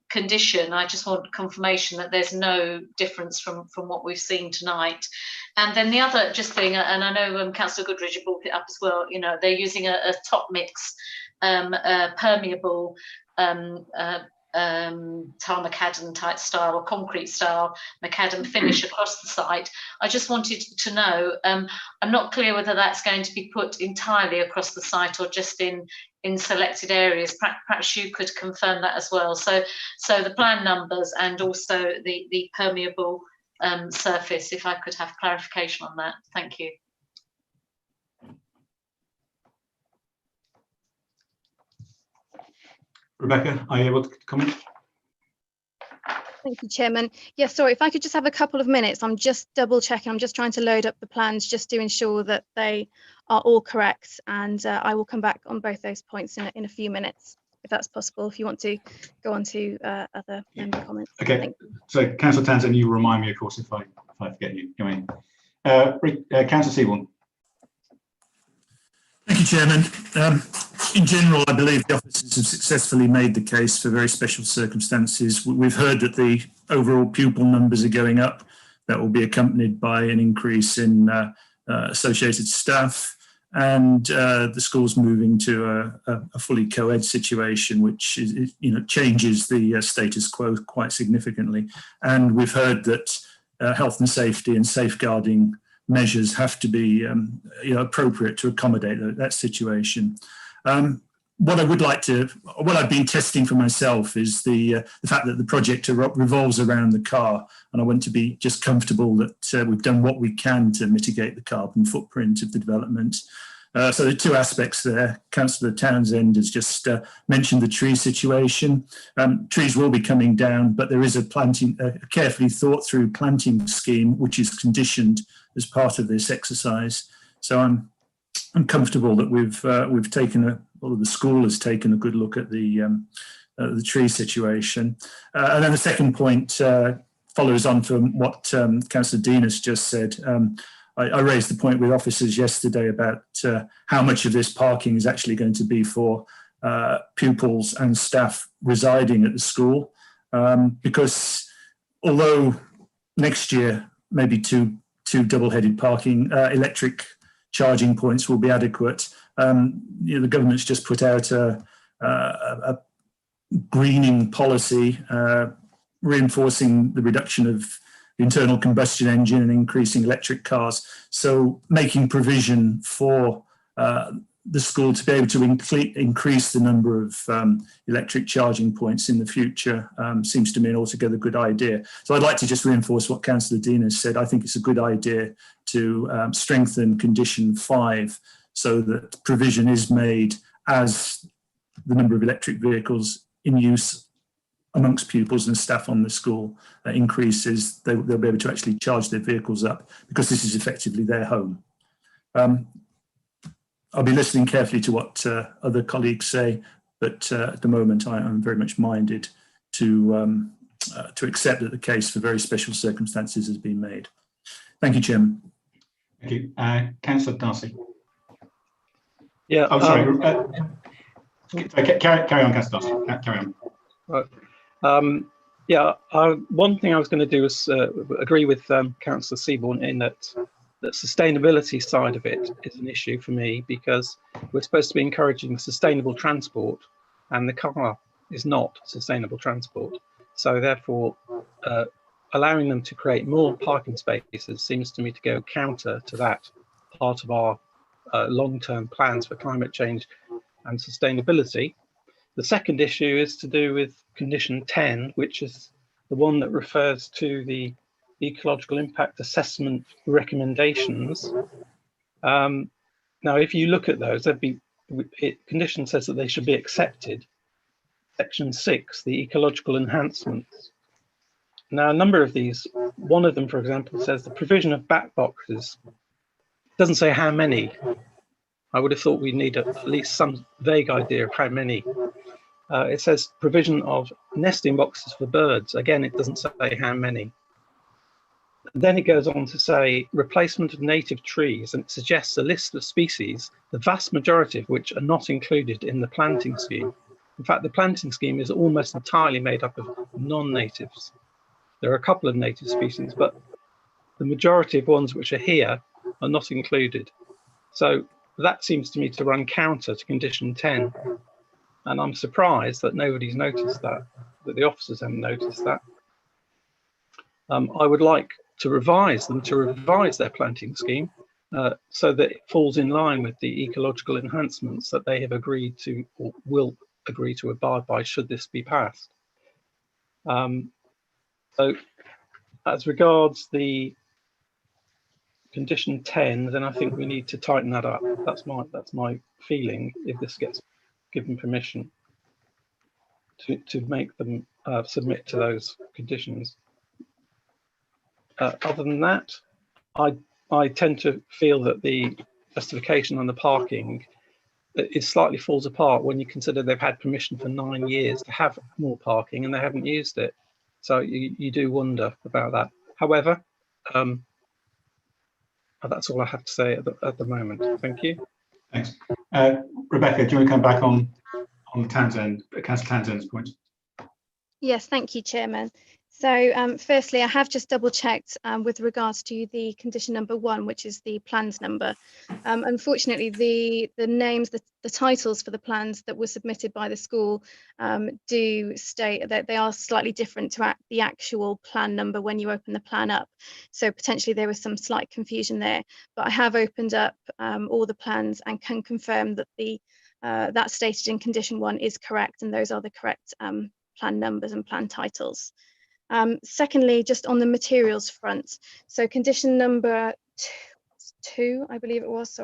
condition, I just want confirmation that there's no difference from what we've seen tonight. And then the other thing, and I know Councillor Goodridge brought it up as well, they're using a top mix permeable tar macadam type style or concrete style macadam finish across the site. I just wanted to know, I'm not clear whether that's going to be put entirely across the site or just in selected areas. Perhaps you could confirm that as well. So the plan numbers and also the permeable surface, if I could have clarification on that. Thank you. Rebecca, are you able to comment? Thank you, Chairman. Yeah, sorry, if I could just have a couple of minutes. I'm just double checking. I'm just trying to load up the plans just to ensure that they are all correct. And I will come back on both those points in a few minutes, if that's possible, if you want to go on to other member comments. Okay, so Councillor Tanton, you remind me, of course, if I forget you. Go in. Councillor Seaborn. Thank you, Chairman. In general, I believe the officers have successfully made the case for very special circumstances. We've heard that the overall pupil numbers are going up. That will be accompanied by an increase in associated staff, and the school's moving to a fully co-ed situation, which is, changes the status quo quite significantly. And we've heard that health and safety and safeguarding measures have to be appropriate to accommodate that situation. What I've been testing for myself is the fact that the project revolves around the car, and I want to be just comfortable that we've done what we can to mitigate the carbon footprint of the development. So the two aspects there. Councillor Townsend has just mentioned the tree situation. Trees will be coming down, but there is a carefully thought through planting scheme which is conditioned as part of this exercise. So I'm comfortable that we've taken the school has taken a good look at the tree situation. And then the second point follows on from what Councillor Dean has just said. I raised the point with officers yesterday about how much of this parking is actually going to be for pupils and staff residing at the school, because although next year maybe two double-headed parking electric charging points will be adequate, the government's just put out a greening policy reinforcing the reduction of the internal combustion engine and increasing electric cars. So making provision for the school to be able to increase the number of electric charging points in the future seems to me an altogether good idea. So I'd like to just reinforce what Councillor Dean has said. I think it's a good idea to strengthen condition 5 so that provision is made as the number of electric vehicles in use amongst pupils and staff on the school increases, they'll be able to actually charge their vehicles up, because this is effectively their home. I'll be listening carefully to what other colleagues say, but at the moment I'm very much minded to accept that the case for very special circumstances has been made. Thank you, Chairman. Thank you. Councillor Darcy. Yeah. Oh, sorry. Carry on, Councillor Darcy. Carry on. Right. Yeah, one thing I was going to do is agree with Councillor Seaborn in that the sustainability side of it is an issue for me, because we're supposed to be encouraging sustainable transport, and the car is not sustainable transport. So therefore, allowing them to create more parking spaces seems to me to go counter to that part of our long-term plans for climate change and sustainability. The second issue is to do with condition 10, which is the one that refers to the ecological impact assessment recommendations. Now, if you look at those, condition says that they should be accepted. Section 6, the ecological enhancements. Now, a number of these, one of them, for example, says the provision of back boxes. It doesn't say how many. I would have thought we'd need at least some vague idea of how many. It says provision of nesting boxes for birds. Again, it doesn't say how many. Then it goes on to say replacement of native trees, and it suggests a list of species, the vast majority of which are not included in the planting scheme. In fact, the planting scheme is almost entirely made up of non-natives. There are a couple of native species, but the majority of ones which are here are not included. So that seems to me to run counter to condition 10. And I'm surprised that nobody's noticed that the officers haven't noticed that. I would like to revise their planting scheme so that it falls in line with the ecological enhancements that they have agreed to, or will agree to abide by should this be passed. So as regards the condition 10, then I think we need to tighten that up. That's my feeling, if this gets given permission to make them submit to those conditions. Other than that, I tend to feel that the justification on the parking slightly falls apart when you consider they've had permission for 9 years to have more parking and they haven't used it. So you do wonder about that. However, that's all I have to say at the moment. Thank you. Thanks. Rebecca, do you want to come back on Councillor Townsend's point? Yes, thank you, Chairman. So firstly, I have just double checked with regards to the condition number 1, which is the plans number. Unfortunately, the names, the titles for the plans that were submitted by the school do state that they are slightly different to the actual plan number when you open the plan up. So potentially there was some slight confusion there, but I have opened up all the plans and can confirm that that stated in condition 1 is correct, and those are the correct plan numbers and plan titles. Secondly, just on the materials front, so condition number 2, I believe it was,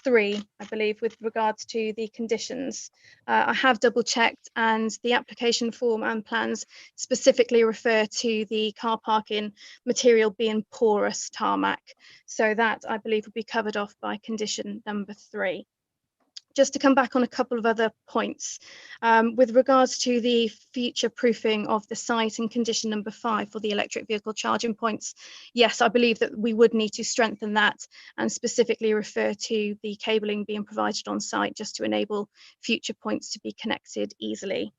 3, I believe, with regards to the conditions. I have double checked, and the application form and plans specifically refer to the car parking material being porous tarmac. So that, I believe, would be covered off by condition number 3. Just to come back on a couple of other points, with regards to the future proofing of the site and condition number 5 for the electric vehicle charging points, yes, I believe that we would need to strengthen that and specifically refer to the cabling being provided on site just to enable future points to be connected easily.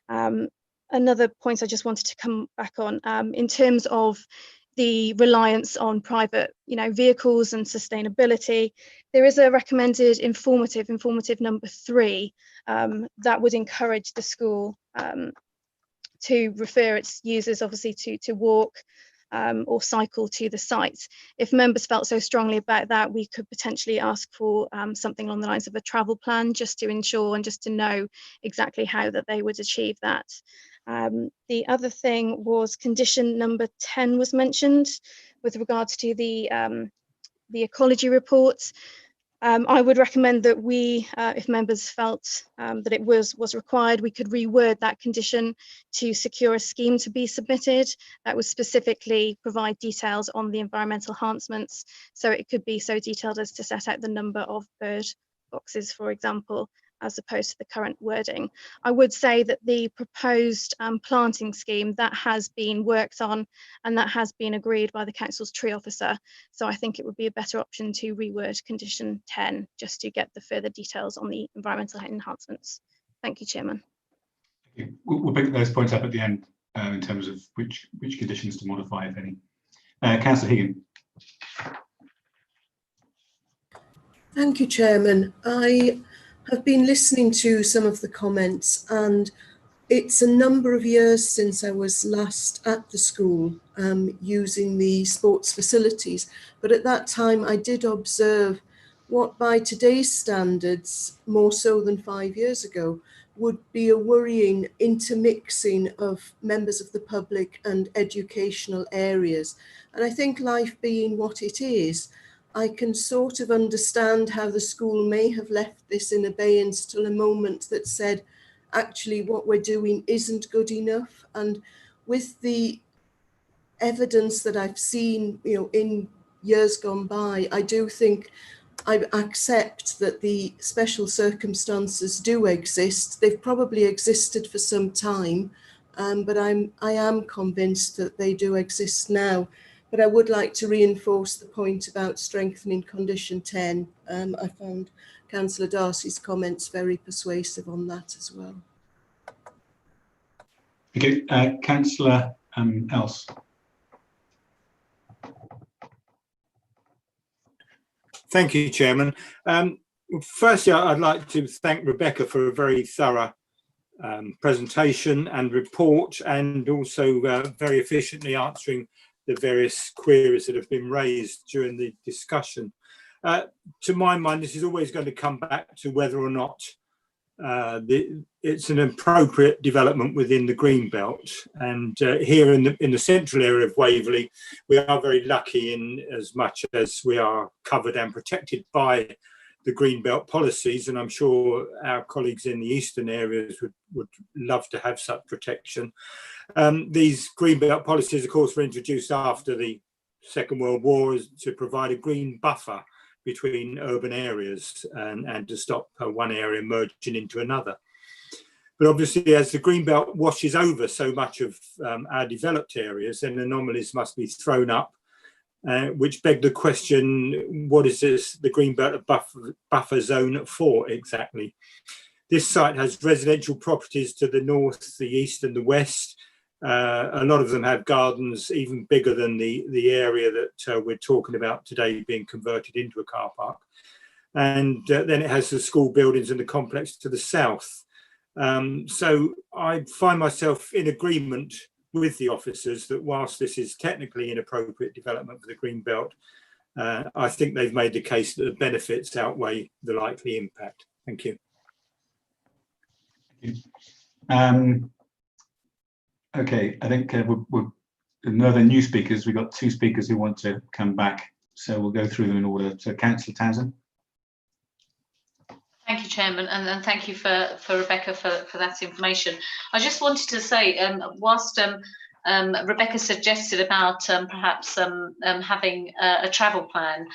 Another point I just wanted to come back on, in terms of the reliance on private, vehicles and sustainability, there is a recommended informative number 3 that would encourage the school to refer its users, obviously, to walk or cycle to the site. If members felt so strongly about that, we could potentially ask for something along the lines of a travel plan, just to ensure and just to know exactly how that they would achieve that. The other thing was condition number 10 was mentioned with regards to the ecology reports. I would recommend that we, if members felt that it was required, we could reword that condition to secure a scheme to be submitted that would specifically provide details on the environmental enhancements. So it could be so detailed as to set out the number of bird boxes, for example, as opposed to the current wording. I would say that the proposed planting scheme that has been worked on and that has been agreed by the council's tree officer. So I think it would be a better option to reword condition 10 just to get the further details on the environmental enhancements. Thank you, Chairman. We'll pick those points up at the end in terms of which conditions to modify, if any. Councillor Higgin. Thank you, Chairman. I have been listening to some of the comments, and it's a number of years since I was last at the school using the sports facilities. But at that time, I did observe what by today's standards, more so than 5 years ago, would be a worrying intermixing of members of the public and educational areas. And I think life being what it is, I can sort of understand how the school may have left this in abeyance till a moment that said, actually, what we're doing isn't good enough. And with the evidence that I've seen, in years gone by, I do think I accept that the special circumstances do exist. They've probably existed for some time, but I am convinced that they do exist now. But I would like to reinforce the point about strengthening condition 10. I found Councillor Darcy's comments very persuasive on that as well. Okay, Councillor Else. Thank you, Chairman. Firstly, I'd like to thank Rebecca for a very thorough presentation and report, and also very efficiently answering the various queries that have been raised during the discussion. To my mind, this is always going to come back to whether or not it's an appropriate development within the green belt. And here in the central area of Waverley, we are very lucky in as much as we are covered and protected by the green belt policies, and I'm sure our colleagues in the eastern areas would love to have such protection. These green belt policies, of course, were introduced after the Second World War to provide a green buffer between urban areas and to stop one area merging into another. But obviously, as the green belt washes over so much of our developed areas, then anomalies must be thrown up, which beg the question, what is the green belt buffer zone for exactly? This site has residential properties to the north, the east and the west. A lot of them have gardens even bigger than the area that we're talking about today being converted into a car park. And then it has the school buildings and the complex to the south. So I find myself in agreement with the officers that whilst this is technically inappropriate development for the green belt, I think they've made the case that the benefits outweigh the likely impact. Thank you. Okay, I think we're no other new speakers. We've got two speakers who want to come back, so we'll go through them in order. So, Councillor Townsend. Thank you, Chairman, and thank you for Rebecca for that information. I just wanted to say, whilst Rebecca suggested about perhaps having a travel plan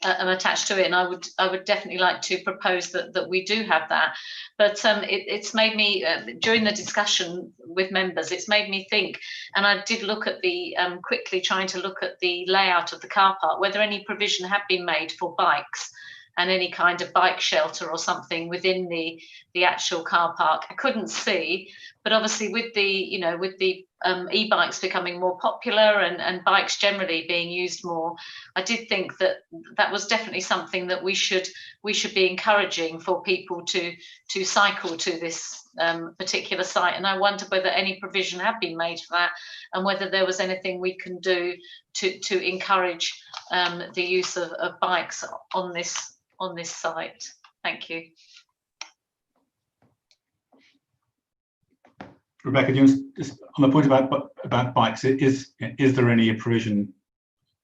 attached to it, and I would definitely like to propose that we do have that. But it's made me during the discussion with members, it's made me think, and I did look at the quickly trying to look at the layout of the car park, whether any provision had been made for bikes and any kind of bike shelter or something within the actual car park. I couldn't see, obviously with the e-bikes becoming more popular and bikes generally being used more, I did think that was definitely something that we should be encouraging for people to cycle to this particular site. And I wonder whether any provision had been made for that, and whether there was anything we can do to encourage the use of bikes on this site. Thank you. Rebecca, just on the point about bikes, is there any provision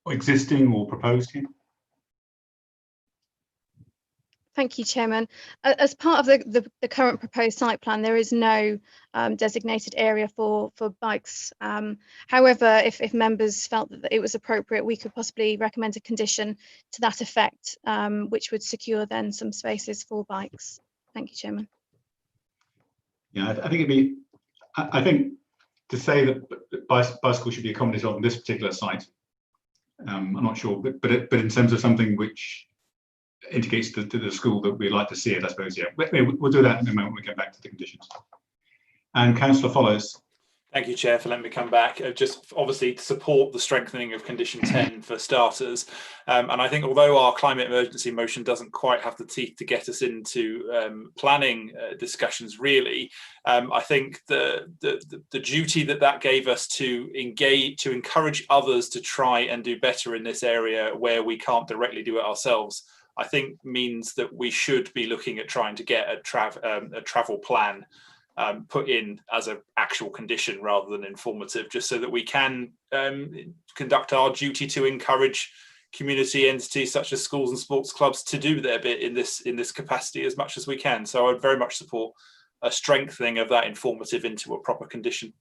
existing or proposed here? Thank you, Chairman. As part of the current proposed site plan, there is no designated area for bikes. However, if members felt that it was appropriate, we could possibly recommend a condition to that effect, which would secure then some spaces for bikes. Thank you, Chairman. Yeah, I think it'd be. I think to say that bicycles should be accommodated on this particular site, I'm not sure, but in terms of something which indicates to the school that we'd like to see it, I suppose, yeah. We'll do that in a moment when we get back to the conditions. And Councillor Follows. Thank you, Chair, for letting me come back. Just obviously to support the strengthening of condition 10 for starters. And I think although our climate emergency motion doesn't quite have the teeth to get us into planning discussions really, I think the duty that gave us to engage, to encourage others to try and do better in this area where we can't directly do it ourselves, I think means that we should be looking at trying to get a travel plan put in as an actual condition rather than informative, just so that we can conduct our duty to encourage community entities such as schools and sports clubs to do their bit in this capacity as much as we can. So I would very much support a strengthening of that informative into a proper condition.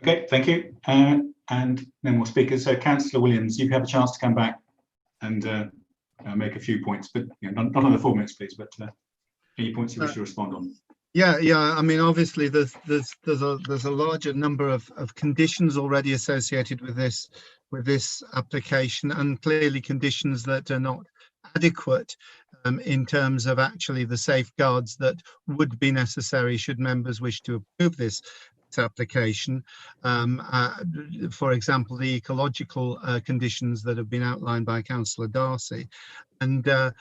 Okay, thank you. And no more speakers. So Councillor Williams, you have a chance to come back and make a few points, but not on the 4 minutes, please, but any points you wish to respond on. Yeah. I mean, obviously, there's a larger number of conditions already associated with this application, and clearly conditions that are not adequate in terms of actually the safeguards that would be necessary should members wish to approve this application. For example, the ecological conditions that have been outlined by Councillor Darcy, and I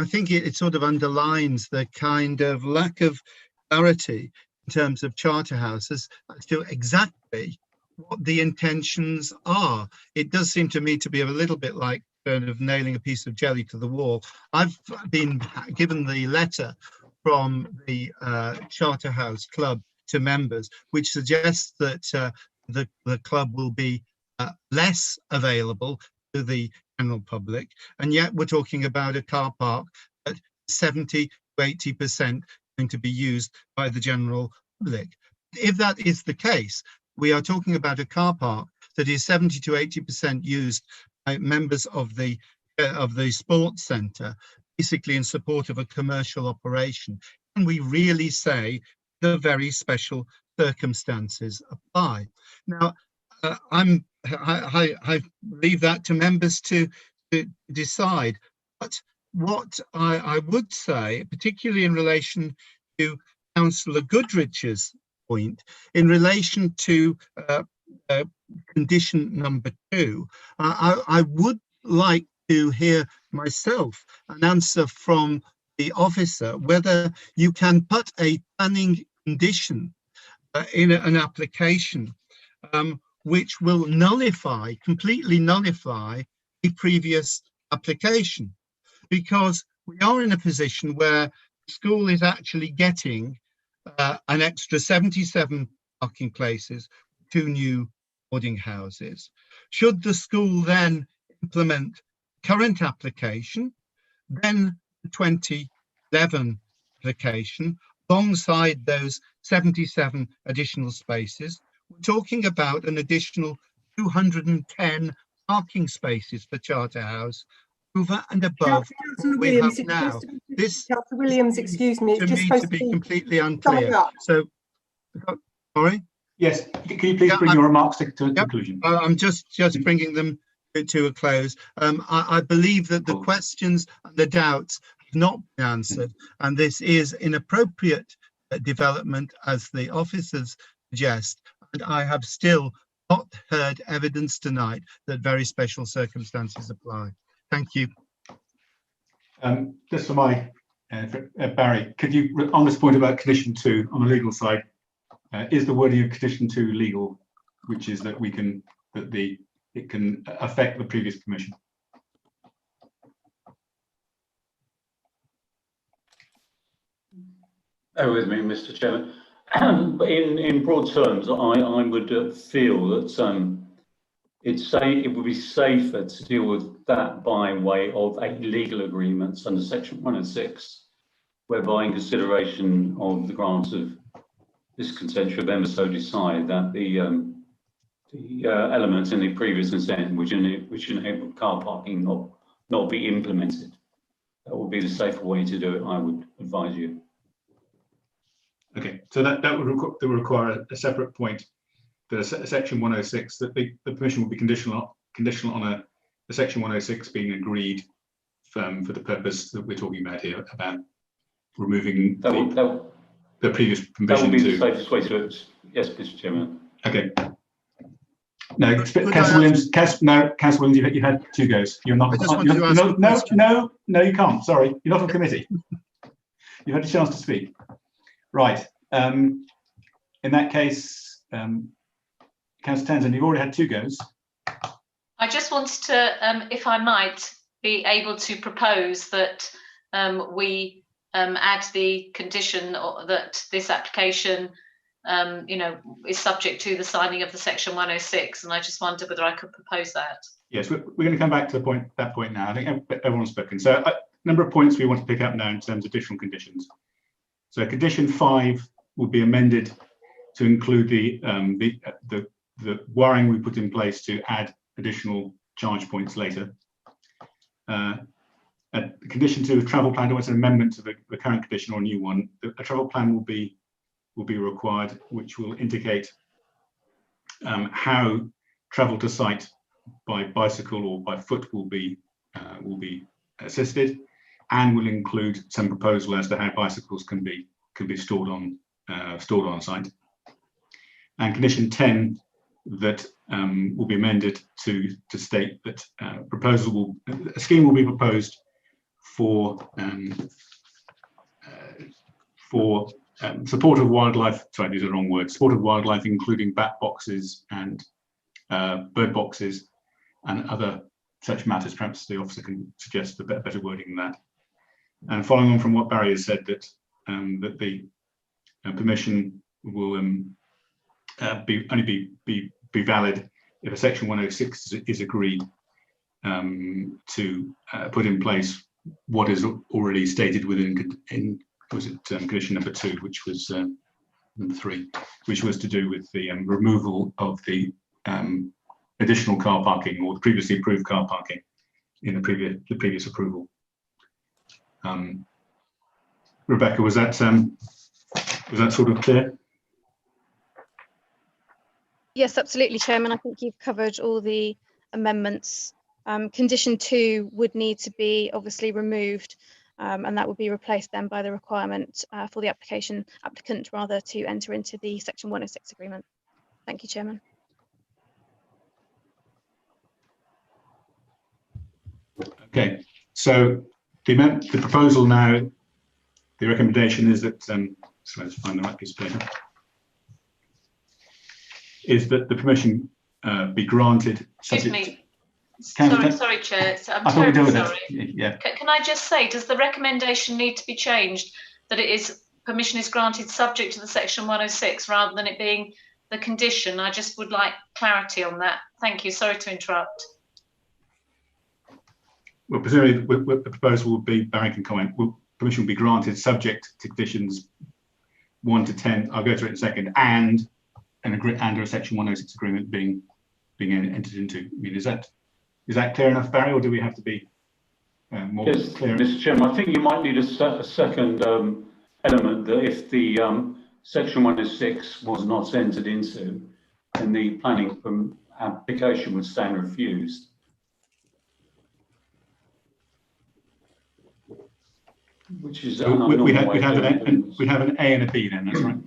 think it sort of underlines the kind of lack of clarity in terms of charter houses as to exactly what the intentions are. It does seem to me to be a little bit like kind of nailing a piece of jelly to the wall. I've been given the letter from the Charterhouse Club to members, which suggests that the club will be less available to the general public, and yet we're talking about a car park at 70 to 80% going to be used by the general public. If that is the case, we are talking about a car park that is 70 to 80% used by members of the sports centre, basically in support of a commercial operation. And we really say the very special circumstances apply. Now, I leave that to members to decide. But what I would say, particularly in relation to Councillor Goodrich's point, in relation to condition number 2, I would like to hear myself an answer from the officer whether you can put a planning condition in an application which will completely nullify the previous application, because we are in a position where the school is actually getting an extra 77 parking places, 2 new boarding houses. Should the school then implement current application, then the 2011 application, alongside those 77 additional spaces, we're talking about an additional 210 parking spaces for Charterhouse over and above what we have now. This, Councillor Williams, excuse me, to me, to be completely unclear. So, sorry? Yes, can you please bring your remarks to a conclusion? I'm just bringing them to a close. I believe that the questions and the doubts not been answered, and this is inappropriate development, as the officers suggest. And I have still not heard evidence tonight that very special circumstances apply. Thank you. Just for my Barry, could you, on this point about condition 2 on the legal side, is the wording of condition 2 legal, which is that it can affect the previous permission? Bear with me, Mr. Chairman. In broad terms, I would feel that it would be safer to deal with that by way of a legal agreement under Section 106, whereby, in consideration of the grant of this consent, should members so decide that the elements in the previous consent which enable car parking not be implemented, that would be the safer way to do it, I would advise you. Okay, so that would require a separate point, that a Section 106, that the permission will be conditional on a Section 106 being agreed for the purpose that we're talking about here, about removing the previous permission. That would be the safest way to do it. Yes, Mr. Chairman. Okay. No, Councillor Williams. Councillor Williams, you had 2 goes. You're not. No, you can't. Sorry, you're not on committee. You've had a chance to speak. Right. In that case, Councillor Townsend, you've already had 2 goes. I just wanted to, if I might, be able to propose that we add the condition that this application, is subject to the signing of the Section 106, and I just wondered whether I could propose that. Yes, we're going to come back to that point now. I think everyone's spoken. So a number of points we want to pick up now in terms of additional conditions. So condition 5 will be amended to include the wiring we put in place to add additional charge points later. Condition 2 of travel plan, it's an amendment to the current condition or a new one. A travel plan will be required, which will indicate how travel to site by bicycle or by foot will be assisted, and will include some proposal as to how bicycles can be stored on site. And condition 10 that will be amended to state that a scheme will be proposed for support of wildlife. Sorry, these are the wrong words. Support of wildlife, including bat boxes and bird boxes and other such matters. Perhaps the officer can suggest a better wording than that. And following on from what Barry has said, that the permission will only be valid if a Section 106 is agreed to put in place what is already stated within condition number 2, which was number 3, which was to do with the removal of the additional car parking or the previously approved car parking in the previous approval. Rebecca, was that sort of clear? Yes, absolutely, Chairman. I think you've covered all the amendments. Condition 2 would need to be obviously removed, and that would be replaced then by the requirement for the applicant to enter into the Section 106 agreement. Thank you, Chairman. Okay, so the proposal now, the recommendation is that, so let's find the right piece of paper, is that the permission be granted. Excuse me. Sorry, Chair. I'm terribly sorry. Yeah. Can I just say, does the recommendation need to be changed that permission is granted subject to the Section 106 rather than it being the condition? I just would like clarity on that. Thank you. Sorry to interrupt. Well, presumably the proposal will be, Barry can comment, permission will be granted subject to conditions 1 to 10. I'll go through it in a second, and a Section 106 agreement being entered into. I mean, is that clear enough, Barry, or do we have to be more clear? Mr. Chairman, I think you might need a second element, that if the Section 106 was not entered into, then the planning application would stand refused. Which is so we'd have an A and a B then. That's right.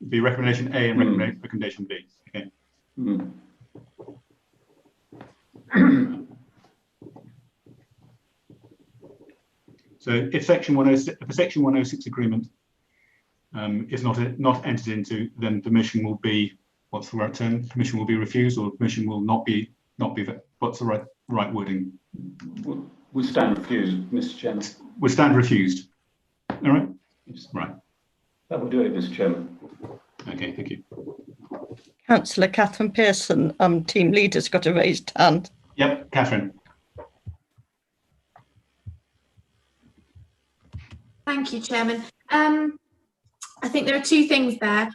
It'd be recommendation A and recommendation B. Okay. So if Section 106 agreement is not entered into, then permission will be, what's the right term? Permission will be refused, or permission will not be. What's the right wording? We stand refused, Mr. Chairman. We stand refused. All right. Right. That will do it, Mr. Chairman. Okay, thank you. Councillor Catherine Pearson, team leader's got a raised hand. Yep, Catherine. Thank you, Chairman. I think there are two things there.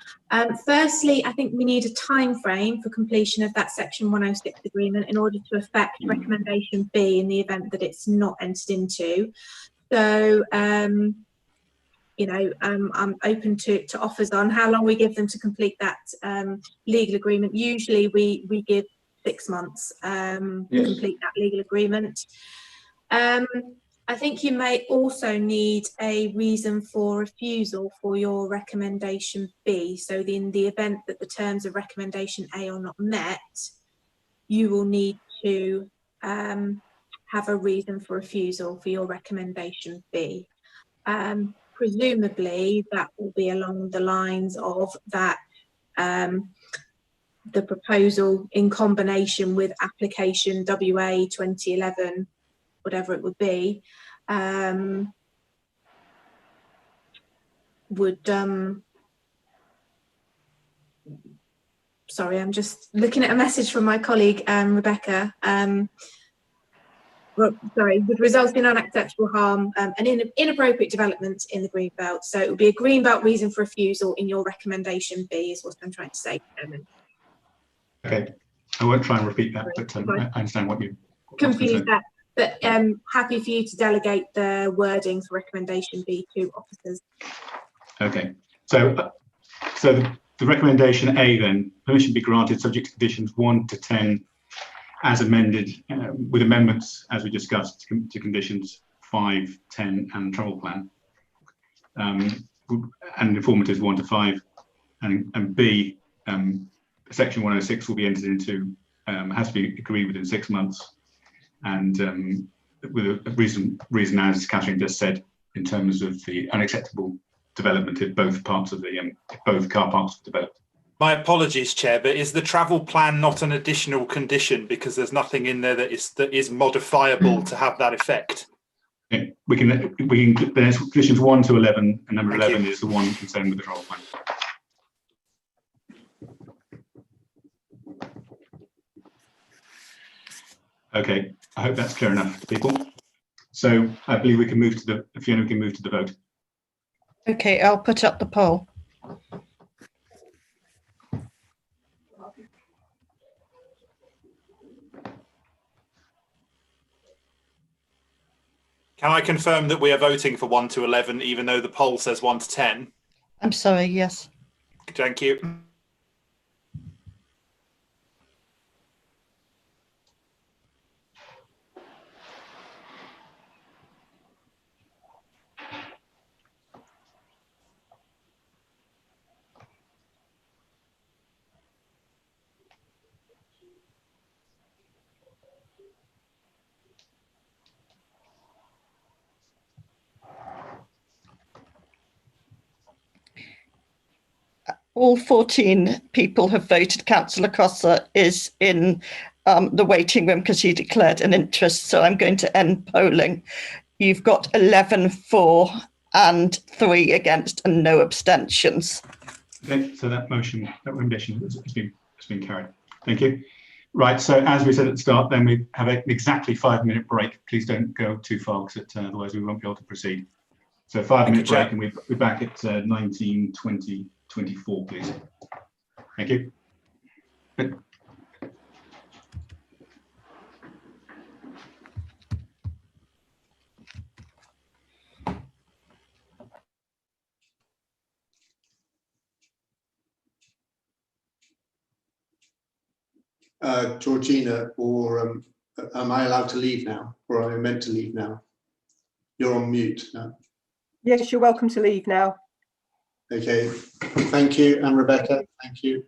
Firstly, I think we need a time frame for completion of that Section 106 agreement in order to affect recommendation B in the event that it's not entered into. So, you know, I'm open to offers on how long we give them to complete that legal agreement. Usually we give 6 months to complete that legal agreement. I think you may also need a reason for refusal for your recommendation B. So in the event that the terms of recommendation A are not met, you will need to have a reason for refusal for your recommendation B. Presumably that will be along the lines of that the proposal in combination with application WA 2011, whatever it would be, would sorry, I'm just looking at a message from my colleague Rebecca. Would result in unacceptable harm and inappropriate development in the greenbelt. So it would be a greenbelt reason for refusal in your recommendation B, is what I'm trying to say, Chairman. Okay, I won't try and repeat that, but I understand what you confused that. But happy for you to delegate the wording for recommendation B to officers. Okay, so the recommendation A then, permission be granted subject to conditions 1 to 10 as amended with amendments as we discussed to conditions 5, 10 and travel plan, and informatives 1 to 5, and B, Section 106 will be entered into, has to be agreed within 6 months, and with a reason as Catherine just said, in terms of the unacceptable development in both parts of the both car parks developed. My apologies, Chair, but is the travel plan not an additional condition because there's nothing in there that is modifiable to have that effect? Okay. We can there's conditions 1 to 11, and number 11 is the one concerned with the travel plan. Okay, I hope that's clear enough to people. So I believe we can move to the, Fiona, we can move to the vote. Okay, I'll put up the poll. Can I confirm that we are voting for 1 to 11, even though the poll says 1 to 10? I'm sorry, yes. Thank you. All 14 people have voted. Councillor Cossa is in the waiting room because he declared an interest. So I'm going to end polling. You've got 11 for and 3 against and no abstentions. Okay, so that recommendation has been carried. Thank you. Right, so as we said at the start, then we have an exactly 5-minute break. Please don't go too far, because otherwise we won't be able to proceed. So 5-minute break, and we're back at 19:20. 24, please. Thank you. Georgina, or am I allowed to leave now, or am I meant to leave now? You're on mute now. Yes, you're welcome to leave now. Okay, thank you. And Rebecca, thank you.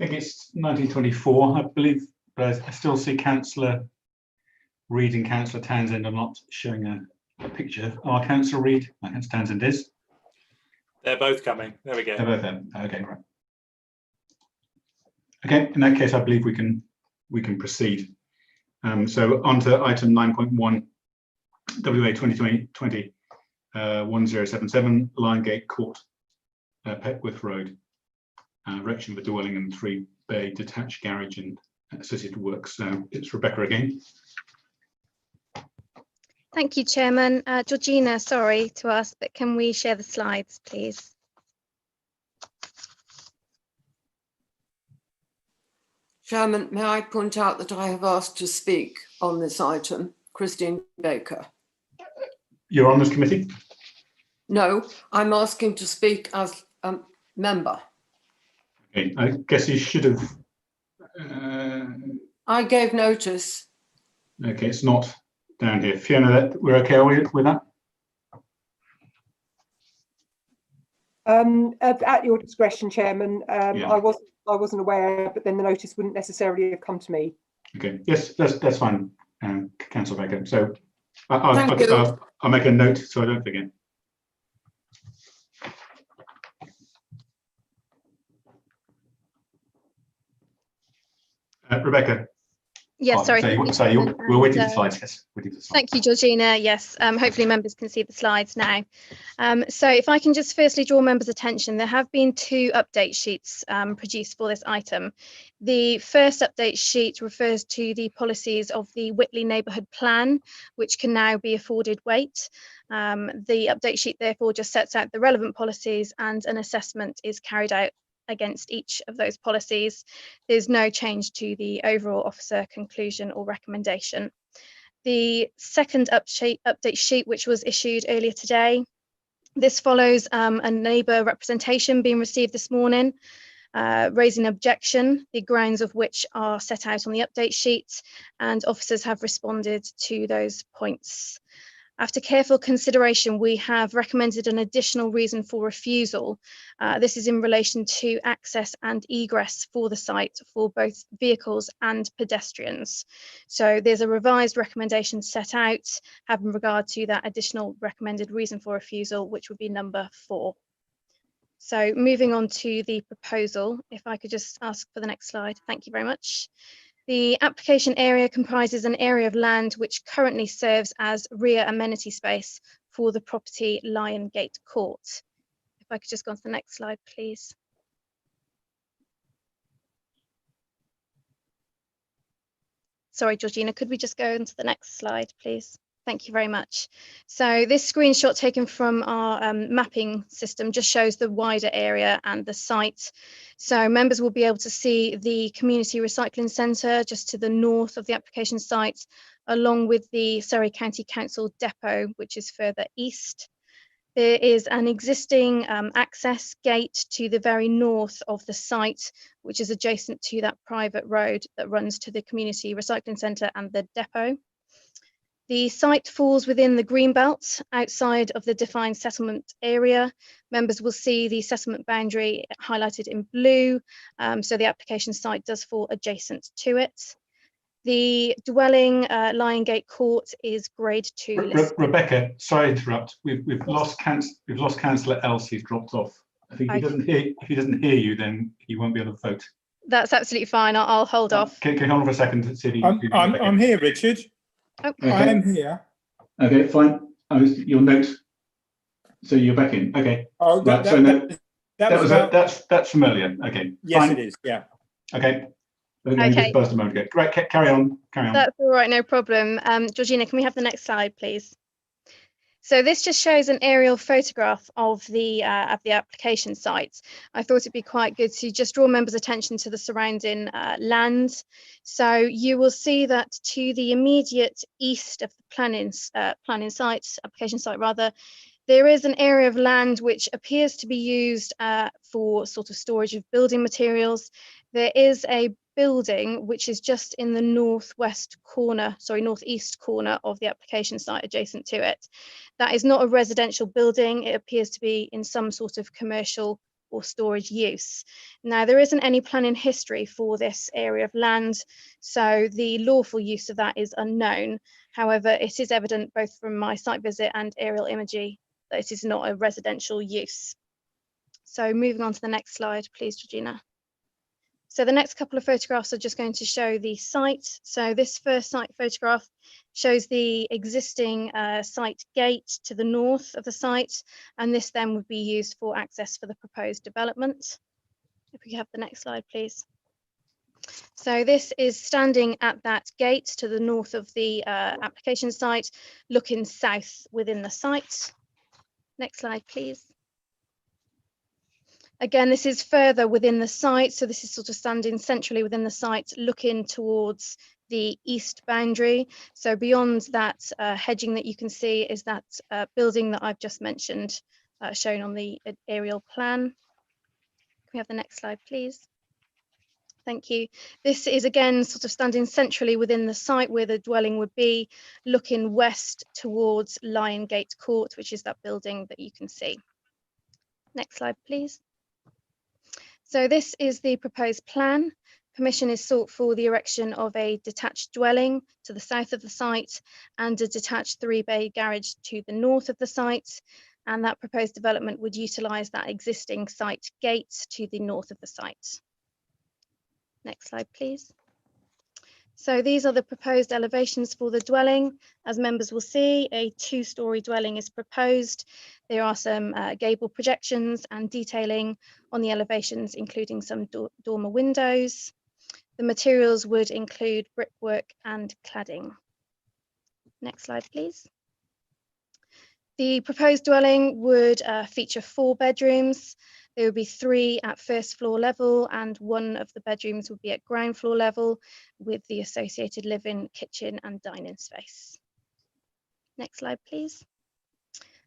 think it's 1924, I believe, but I still see Councillor Reid and Councillor Townsend. I'm not showing a picture of our Councillor Reid. My Councillor Townsend is. They're both coming. There we go. They're both there. Okay, right. Okay, in that case, I believe we can proceed. So on to item 9.1, WA 2020 1077, Liongate Court, Petworth Road, erection of a dwelling and 3-bay detached garage and associated works. So it's Rebecca again. Thank you, Chairman. Georgina, sorry to ask, but can we share the slides, please? Chairman, may I point out that I have asked to speak on this item, Christine Baker. You're on this committee? No, I'm asking to speak as a member. Okay, I guess you should have. I gave notice. Okay, it's not down here. Fiona, we're okay with that? At your discretion, Chairman. Yeah. I wasn't aware, but then the notice wouldn't necessarily have come to me. Okay, yes, that's fine, Councillor Baker. So I'll make a note so I don't forget. Rebecca. Yes, sorry. We're waiting for slides. Yes, waiting for slides. Thank you, Georgina. Yes, hopefully members can see the slides now. So if I can just firstly draw members' attention, there have been 2 update sheets produced for this item. The first update sheet refers to the policies of the Whitley Neighbourhood Plan, which can now be afforded weight. The update sheet therefore just sets out the relevant policies and an assessment is carried out against each of those policies. There's no change to the overall officer conclusion or recommendation. The second update sheet, which was issued earlier today, this follows a neighbour representation being received this morning, raising objection, the grounds of which are set out on the update sheet, and officers have responded to those points. After careful consideration, we have recommended an additional reason for refusal. This is in relation to access and egress for the site for both vehicles and pedestrians. So there's a revised recommendation set out having regard to that additional recommended reason for refusal, which would be number 4. So moving on to the proposal, if I could just ask for the next slide. Thank you very much. The application area comprises an area of land which currently serves as rear amenity space for the property Liongate Court. If I could just go on to the next slide, please. Sorry, Georgina, could we just go on to the next slide, please? Thank you very much. So this screenshot taken from our mapping system just shows the wider area and the site. So members will be able to see the community recycling centre just to the north of the application site, along with the Surrey County Council depot, which is further east. There is an existing access gate to the very north of the site, which is adjacent to that private road that runs to the community recycling centre and the depot. The site falls within the green belt outside of the defined settlement area. Members will see the settlement boundary highlighted in blue, so the application site does fall adjacent to it. The dwelling, Liongate Court, is grade 2. Rebecca, sorry to interrupt. We've lost Councillor Else. He's dropped off. I think if he doesn't hear you, then he won't be able to vote. That's absolutely fine. I'll hold off. Can you hold on for a second to see if you I'm here, Richard. Oh. Okay. I am here. Okay, fine. Your note. So you're back in. Okay. Oh, that's familiar. Okay. Yes, fine. it is. Yeah. Okay. Okay. Just burst a moment ago. Right. Carry on. That's all right. No problem. Georgina, can we have the next slide, please? So this just shows an aerial photograph of the application site. I thought it'd be quite good to just draw members' attention to the surrounding land. So you will see that to the immediate east of the application site rather, there is an area of land which appears to be used for sort of storage of building materials. There is a building which is just in the northeast corner of the application site adjacent to it. That is not a residential building. It appears to be in some sort of commercial or storage use. Now, there isn't any planning history for this area of land, so the lawful use of that is unknown. However, it is evident both from my site visit and aerial imagery that it is not a residential use. So moving on to the next slide, please, Georgina. So the next couple of photographs are just going to show the site. So this first site photograph shows the existing site gate to the north of the site, and this then would be used for access for the proposed development. If we have the next slide, please. So this is standing at that gate to the north of the application site, looking south within the site. Next slide, please. Again, this is further within the site, so this is sort of standing centrally within the site, looking towards the east boundary. So beyond that hedging that you can see is that building that I've just mentioned, shown on the aerial plan. Can we have the next slide, please? Thank you. This is again sort of standing centrally within the site where the dwelling would be, looking west towards Lion Gate Court, which is that building that you can see. Next slide, please. So this is the proposed plan. Permission is sought for the erection of a detached dwelling to the south of the site and a detached 3-bay garage to the north of the site. And that proposed development would utilise that existing site gate to the north of the site. Next slide, please. So these are the proposed elevations for the dwelling. As members will see, a 2-storey dwelling is proposed. There are some gable projections and detailing on the elevations, including some dormer windows. The materials would include brickwork and cladding. Next slide, please. The proposed dwelling would feature 4 bedrooms. There would be 3 at first floor level and 1 of the bedrooms would be at ground floor level with the associated living, kitchen and dining space. Next slide, please.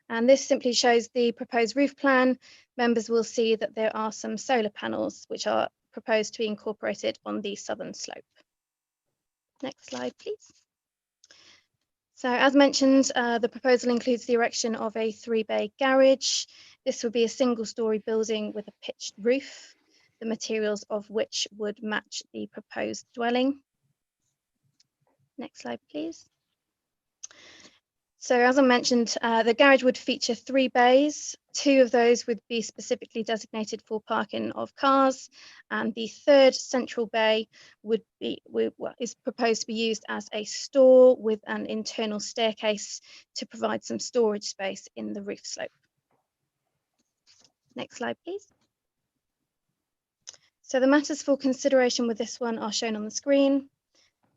And this simply shows the proposed roof plan. Members will see that there are some solar panels which are proposed to be incorporated on the southern slope. Next slide, please. So as mentioned, the proposal includes the erection of a 3-bay garage. This would be a 1-storey building with a pitched roof, the materials of which would match the proposed dwelling. Next slide, please. So as I mentioned, the garage would feature 3 bays. 2 of those would be specifically designated for parking of cars, and the 3rd central bay is proposed to be used as a store with an internal staircase to provide some storage space in the roof slope. Next slide, please. So the matters for consideration with this one are shown on the screen.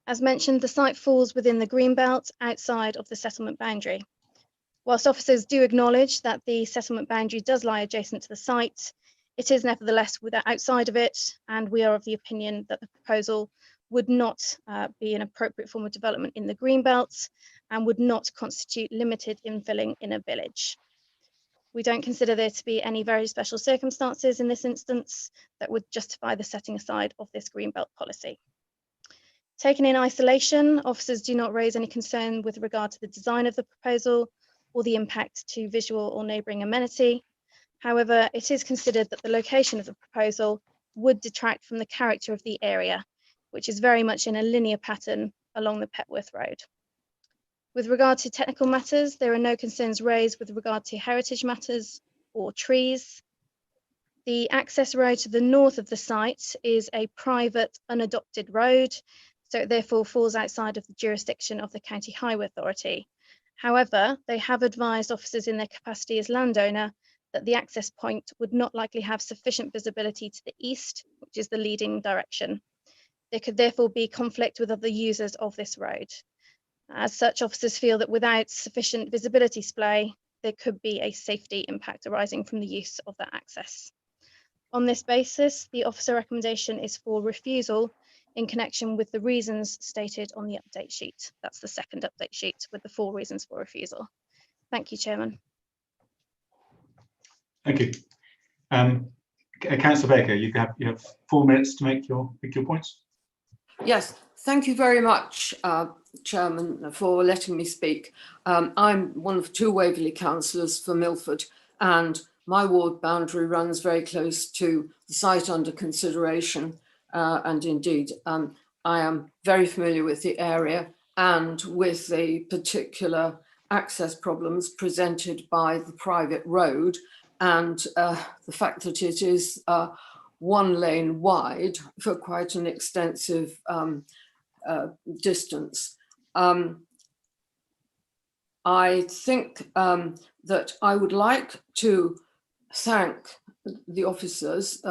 As mentioned, the site falls within the green belt outside of the settlement boundary. Whilst officers do acknowledge that the settlement boundary does lie adjacent to the site, it is nevertheless outside of it, and we are of the opinion that the proposal would not be an appropriate form of development in the green belt and would not constitute limited infilling in a village. We don't consider there to be any very special circumstances in this instance that would justify the setting aside of this green belt policy. Taken in isolation, officers do not raise any concern with regard to the design of the proposal or the impact to visual or neighbouring amenity. However, it is considered that the location of the proposal would detract from the character of the area, which is very much in a linear pattern along the Petworth Road. With regard to technical matters, there are no concerns raised with regard to heritage matters or trees. The access road to the north of the site is a private, unadopted road, so it therefore falls outside of the jurisdiction of the County Highway Authority. However, they have advised officers in their capacity as landowner that the access point would not likely have sufficient visibility to the east, which is the leading direction. There could therefore be conflict with other users of this road. As such, officers feel that without sufficient visibility display, there could be a safety impact arising from the use of that access. On this basis, the officer recommendation is for refusal in connection with the reasons stated on the update sheet. That's the second update sheet with the 4 reasons for refusal. Thank you, Chairman. Thank you. Councillor Baker, you have 4 minutes to make your points. Yes, thank you very much, Chairman, for letting me speak. I'm one of 2 Waverley councillors for Milford, and my ward boundary runs very close to the site under consideration, and indeed I am very familiar with the area and with the particular access problems presented by the private road, and the fact that it is 1 lane wide for quite an extensive distance. I think that I would like to thank the officers,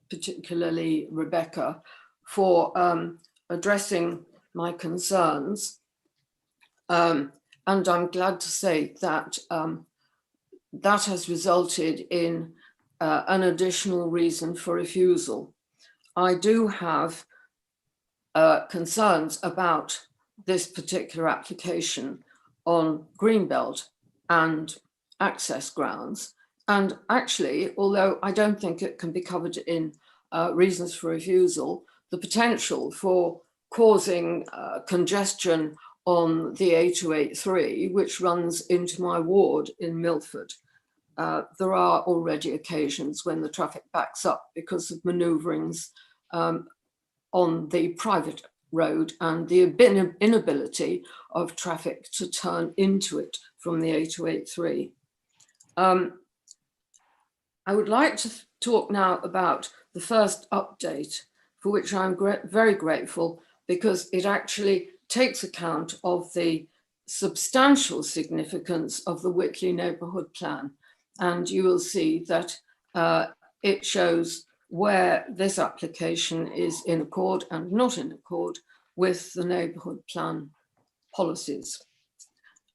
particularly Rebecca, for addressing my concerns. And I'm glad to say that that has resulted in an additional reason for refusal. I do have concerns about this particular application on Greenbelt and access grounds. And actually, although I don't think it can be covered in reasons for refusal, the potential for causing congestion on the A283, which runs into my ward in Milford. There are already occasions when the traffic backs up because of manoeuvrings on the private road and the inability of traffic to turn into it from the A283. I would like to talk now about the first update, for which I'm very grateful, because it actually takes account of the substantial significance of the Whitley Neighbourhood Plan. And you will see that it shows where this application is in accord and not in accord with the neighbourhood plan policies.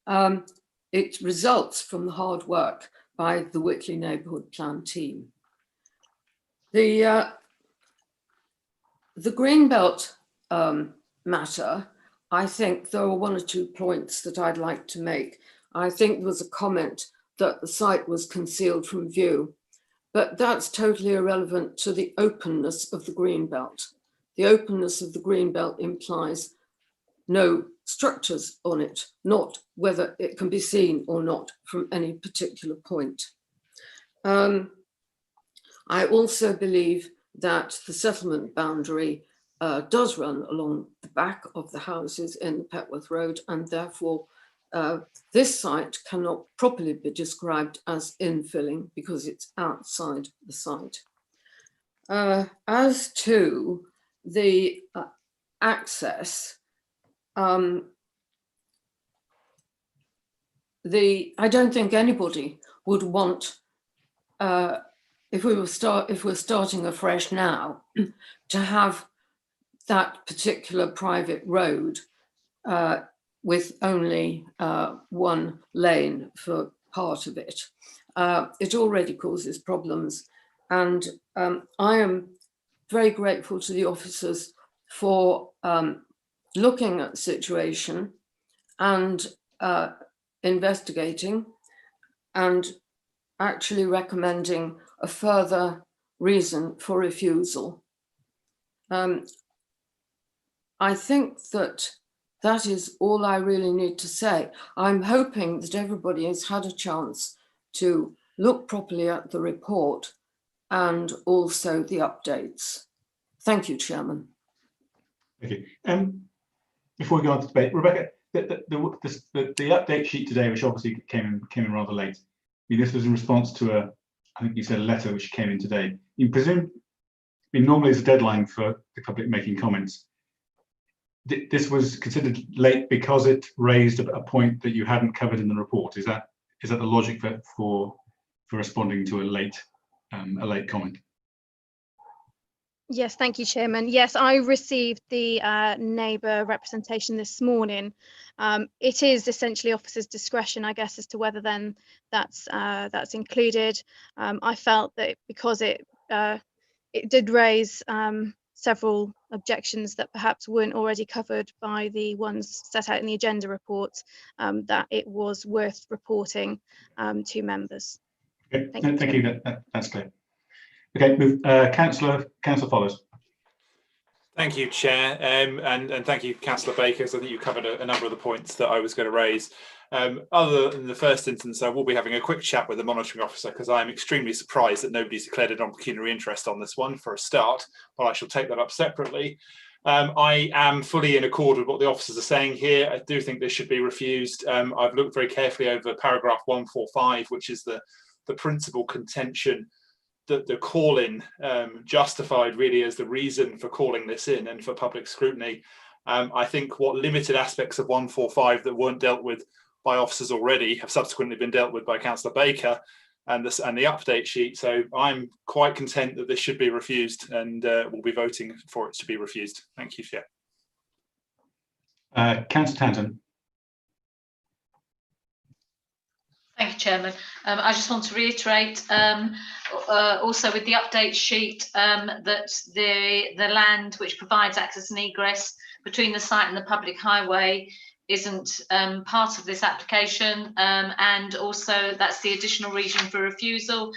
It results from the hard work by the Whitley Neighbourhood Plan team. The Greenbelt matter, I think there are 1 or 2 points that I'd like to make. I think there was a comment that the site was concealed from view, but that's totally irrelevant to the openness of the Greenbelt. The openness of the Greenbelt implies no structures on it, not whether it can be seen or not from any particular point. I also believe that the settlement boundary does run along the back of the houses in the Petworth Road, and therefore this site cannot properly be described as infilling because it's outside the site. As to the access, I don't think anybody would want, if we're starting afresh now, to have that particular private road with only 1 lane for part of it. It already causes problems, and I am very grateful to the officers for looking at the situation and investigating and actually recommending a further reason for refusal. I think that is all I really need to say. I'm hoping that everybody has had a chance to look properly at the report and also the updates. Thank you, Chairman. Thank you. Before we go on to debate, Rebecca, the update sheet today, which obviously came in rather late, this was in response to I think you said a letter which came in today. You presume, normally there's a deadline for the public making comments. This was considered late because it raised a point that you hadn't covered in the report. Is that the logic for responding to a late comment? Yes, thank you, Chairman. Yes, I received the neighbour representation this morning. It is essentially officers' discretion, I guess, as to whether then that's included. I felt that because it did raise several objections that perhaps weren't already covered by the ones set out in the agenda report, that it was worth reporting to members. Okay. Thank you. That's clear. Okay, Councillor Follows. Thank you, Chair, and thank you, Councillor Baker. So I think you covered a number of the points that I was going to raise. Other than the first instance, I will be having a quick chat with the monitoring officer because I am extremely surprised that nobody's declared a non-pecuniary interest on this one for a start, but I shall take that up separately. I am fully in accord with what the officers are saying here. I do think this should be refused. I've looked very carefully over paragraph 145, which is the principal contention that the call-in justified really as the reason for calling this in and for public scrutiny. I think what limited aspects of 145 that weren't dealt with by officers already have subsequently been dealt with by Councillor Baker and the update sheet. So I'm quite content that this should be refused, and we'll be voting for it to be refused. Thank you, Chair. Councillor Townsend. Thank you, Chairman. I just want to reiterate also with the update sheet that the land which provides access and egress between the site and the public highway isn't part of this application, and also that's the additional reason for refusal.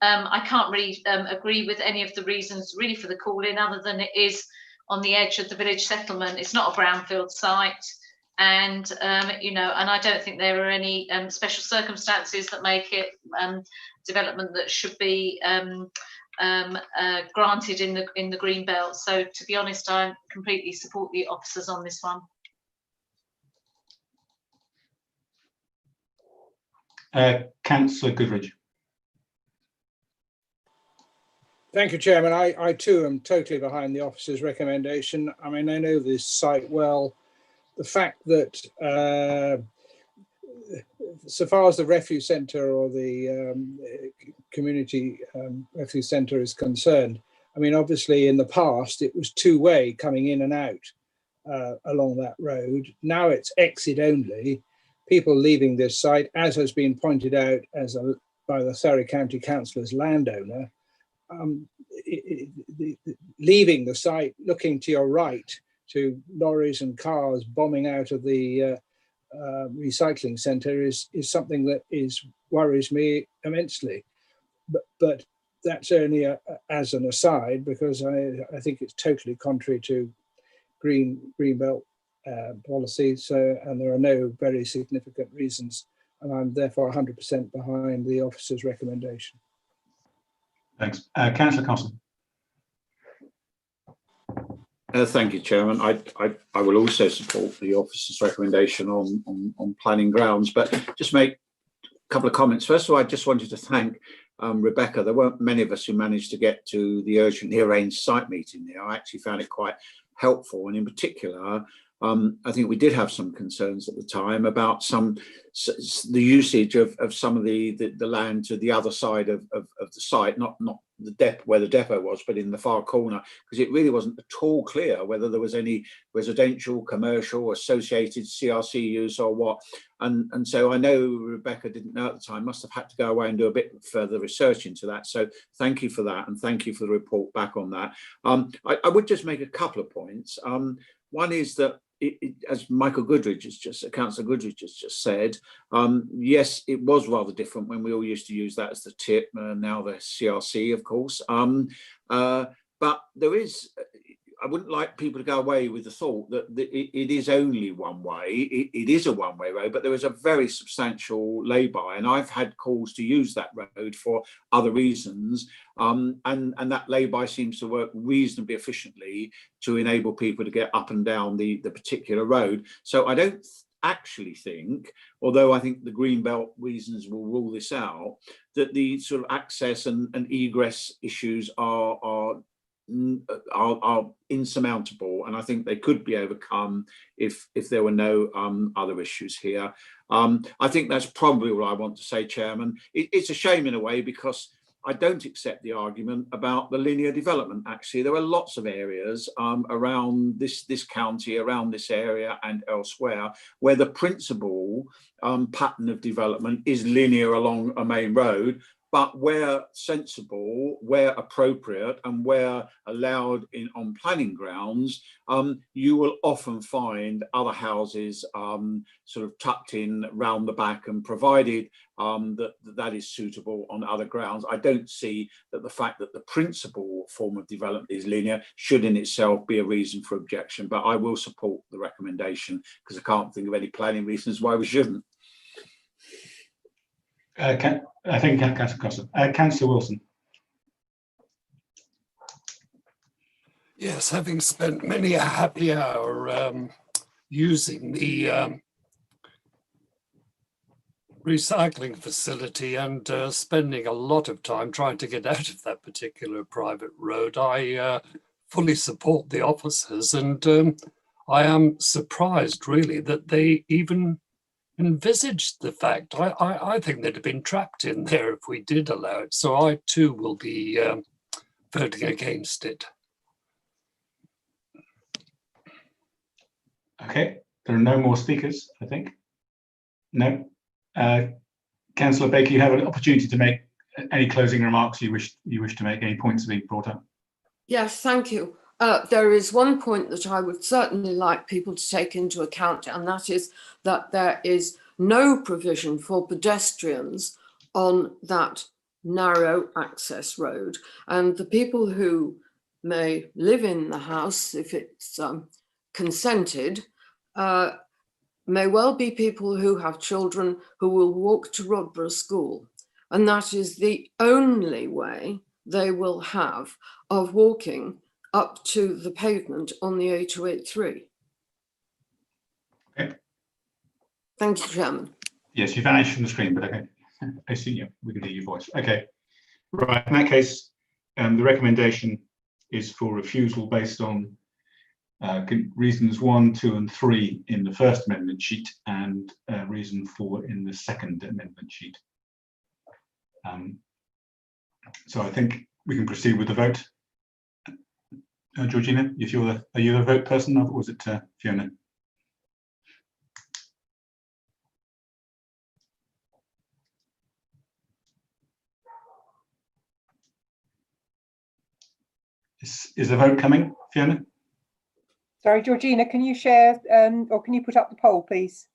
I can't really agree with any of the reasons really for the call-in, other than it is on the edge of the village settlement. It's not a brownfield site, and you know, and I don't think there are any special circumstances that make it development that should be granted in the green belt. So to be honest, I completely support the officers on this one. Councillor Goodridge. Thank you, Chairman. I too am totally behind the officer's recommendation. I mean, I know this site well. The fact that so far as the refuse centre or the community refuse centre is concerned, I mean, obviously in the past it was two-way coming in and out along that road. Now it's exit only. People leaving this site, as has been pointed out by the Surrey County Councillor's landowner, leaving the site, looking to your right to lorries and cars bombing out of the recycling centre is something that worries me immensely. But that's only as an aside, because I think it's totally contrary to green belt policy. So, and there are no very significant reasons, and I'm therefore 100% behind the officer's recommendation. Thanks. Councillor Carson. Thank you, Chairman. I will also support the officer's recommendation on planning grounds, but just make a couple of comments. First of all, I just wanted to thank Rebecca. There weren't many of us who managed to get to the urgently arranged site meeting there. I actually found it quite helpful, and in particular, I think we did have some concerns at the time about the usage of some of the land to the other side of the site, not the depot where the depot was, but in the far corner, because it really wasn't at all clear whether there was any residential, commercial, associated CRC use or what. And so I know Rebecca didn't know at the time, must have had to go away and do a bit further research into that. So thank you for that, and thank you for the report back on that. I would just make a couple of points. One is that as Councillor Goodridge has just said, yes, it was rather different when we all used to use that as the tip, now the CRC, of course. But there is, I wouldn't like people to go away with the thought that it is only one way. It is a one-way road, but there is a very substantial lay-by, and I've had calls to use that road for other reasons, and that lay-by seems to work reasonably efficiently to enable people to get up and down the particular road. So I don't actually think, although I think the Greenbelt reasons will rule this out, that the sort of access and egress issues are insurmountable, and I think they could be overcome if there were no other issues here. I think that's probably what I want to say, Chairman. It's a shame in a way, because I don't accept the argument about the linear development. Actually, there are lots of areas around this county, around this area and elsewhere, where the principal pattern of development is linear along a main road, but where sensible, where appropriate, and where allowed on planning grounds, you will often find other houses sort of tucked in round the back, and provided that is suitable on other grounds. I don't see that the fact that the principal form of development is linear should in itself be a reason for objection, but I will support the recommendation because I can't think of any planning reasons why we shouldn't. I think Councillor Costa. Councillor Wilson. Yes, having spent many a happy hour using the recycling facility and spending a lot of time trying to get out of that particular private road, I fully support the officers, and I am surprised really that they even envisaged the fact. I think they'd have been trapped in there if we did allow it. So I too will be voting against it. Okay, there are no more speakers, I think. No. Councillor Baker, you have an opportunity to make any closing remarks you wish to make, any points being brought up. Yes, thank you. There is one point that I would certainly like people to take into account, and that is that there is no provision for pedestrians on that narrow access road. And the people who may live in the house, if it's consented, may well be people who have children who will walk to Rodborough School. And that is the only way they will have of walking up to the pavement on the A283. Okay. Thank you, Chairman. Yes, you vanished from the screen, but okay. I see you. We can hear your voice. Okay. Right. In that case, the recommendation is for refusal based on reasons 1, 2, and 3 in the first amendment sheet, and reason 4 in the second amendment sheet. So I think we can proceed with the vote. Georgina, if are you the vote person, or was it Fiona? Is the vote coming, Fiona? Sorry, Georgina, can you share or can you put up the poll, please?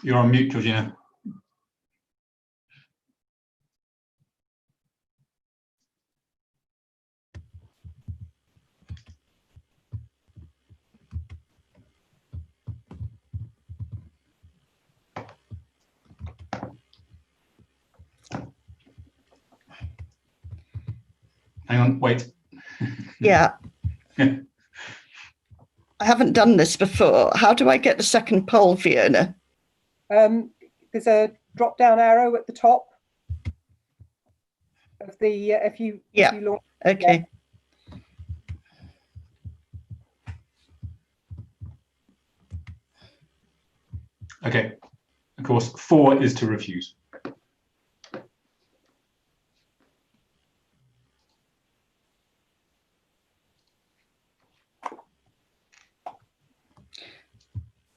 You're on mute, Georgina. Hang on, wait. Yeah. I haven't done this before. How do I get the second poll, Fiona? There's a drop down arrow at the top of the if you launch. Okay. Okay. Of course, 4 is to refuse.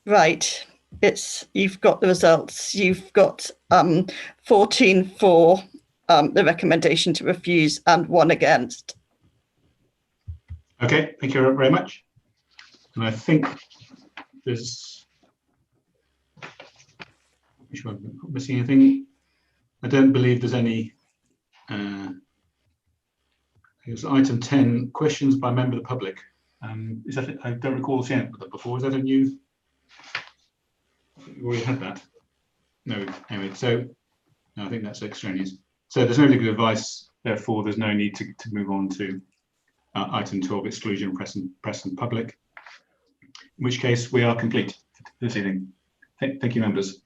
Right. You've got the results. You've got 14 for the recommendation to refuse and 1 against. Okay, thank you very much. And I think there's, I'm sure I'm not missing anything. I don't believe there's any. It's item 10, questions by member of the public. Is that, I don't recall seeing that before. Is that a new? We already had that. No, anyway, so no, I think that's extraneous. So there's no legal advice, therefore there's no need to move on to item 12, exclusion press and public, in which case we are complete this evening. Thank you, members.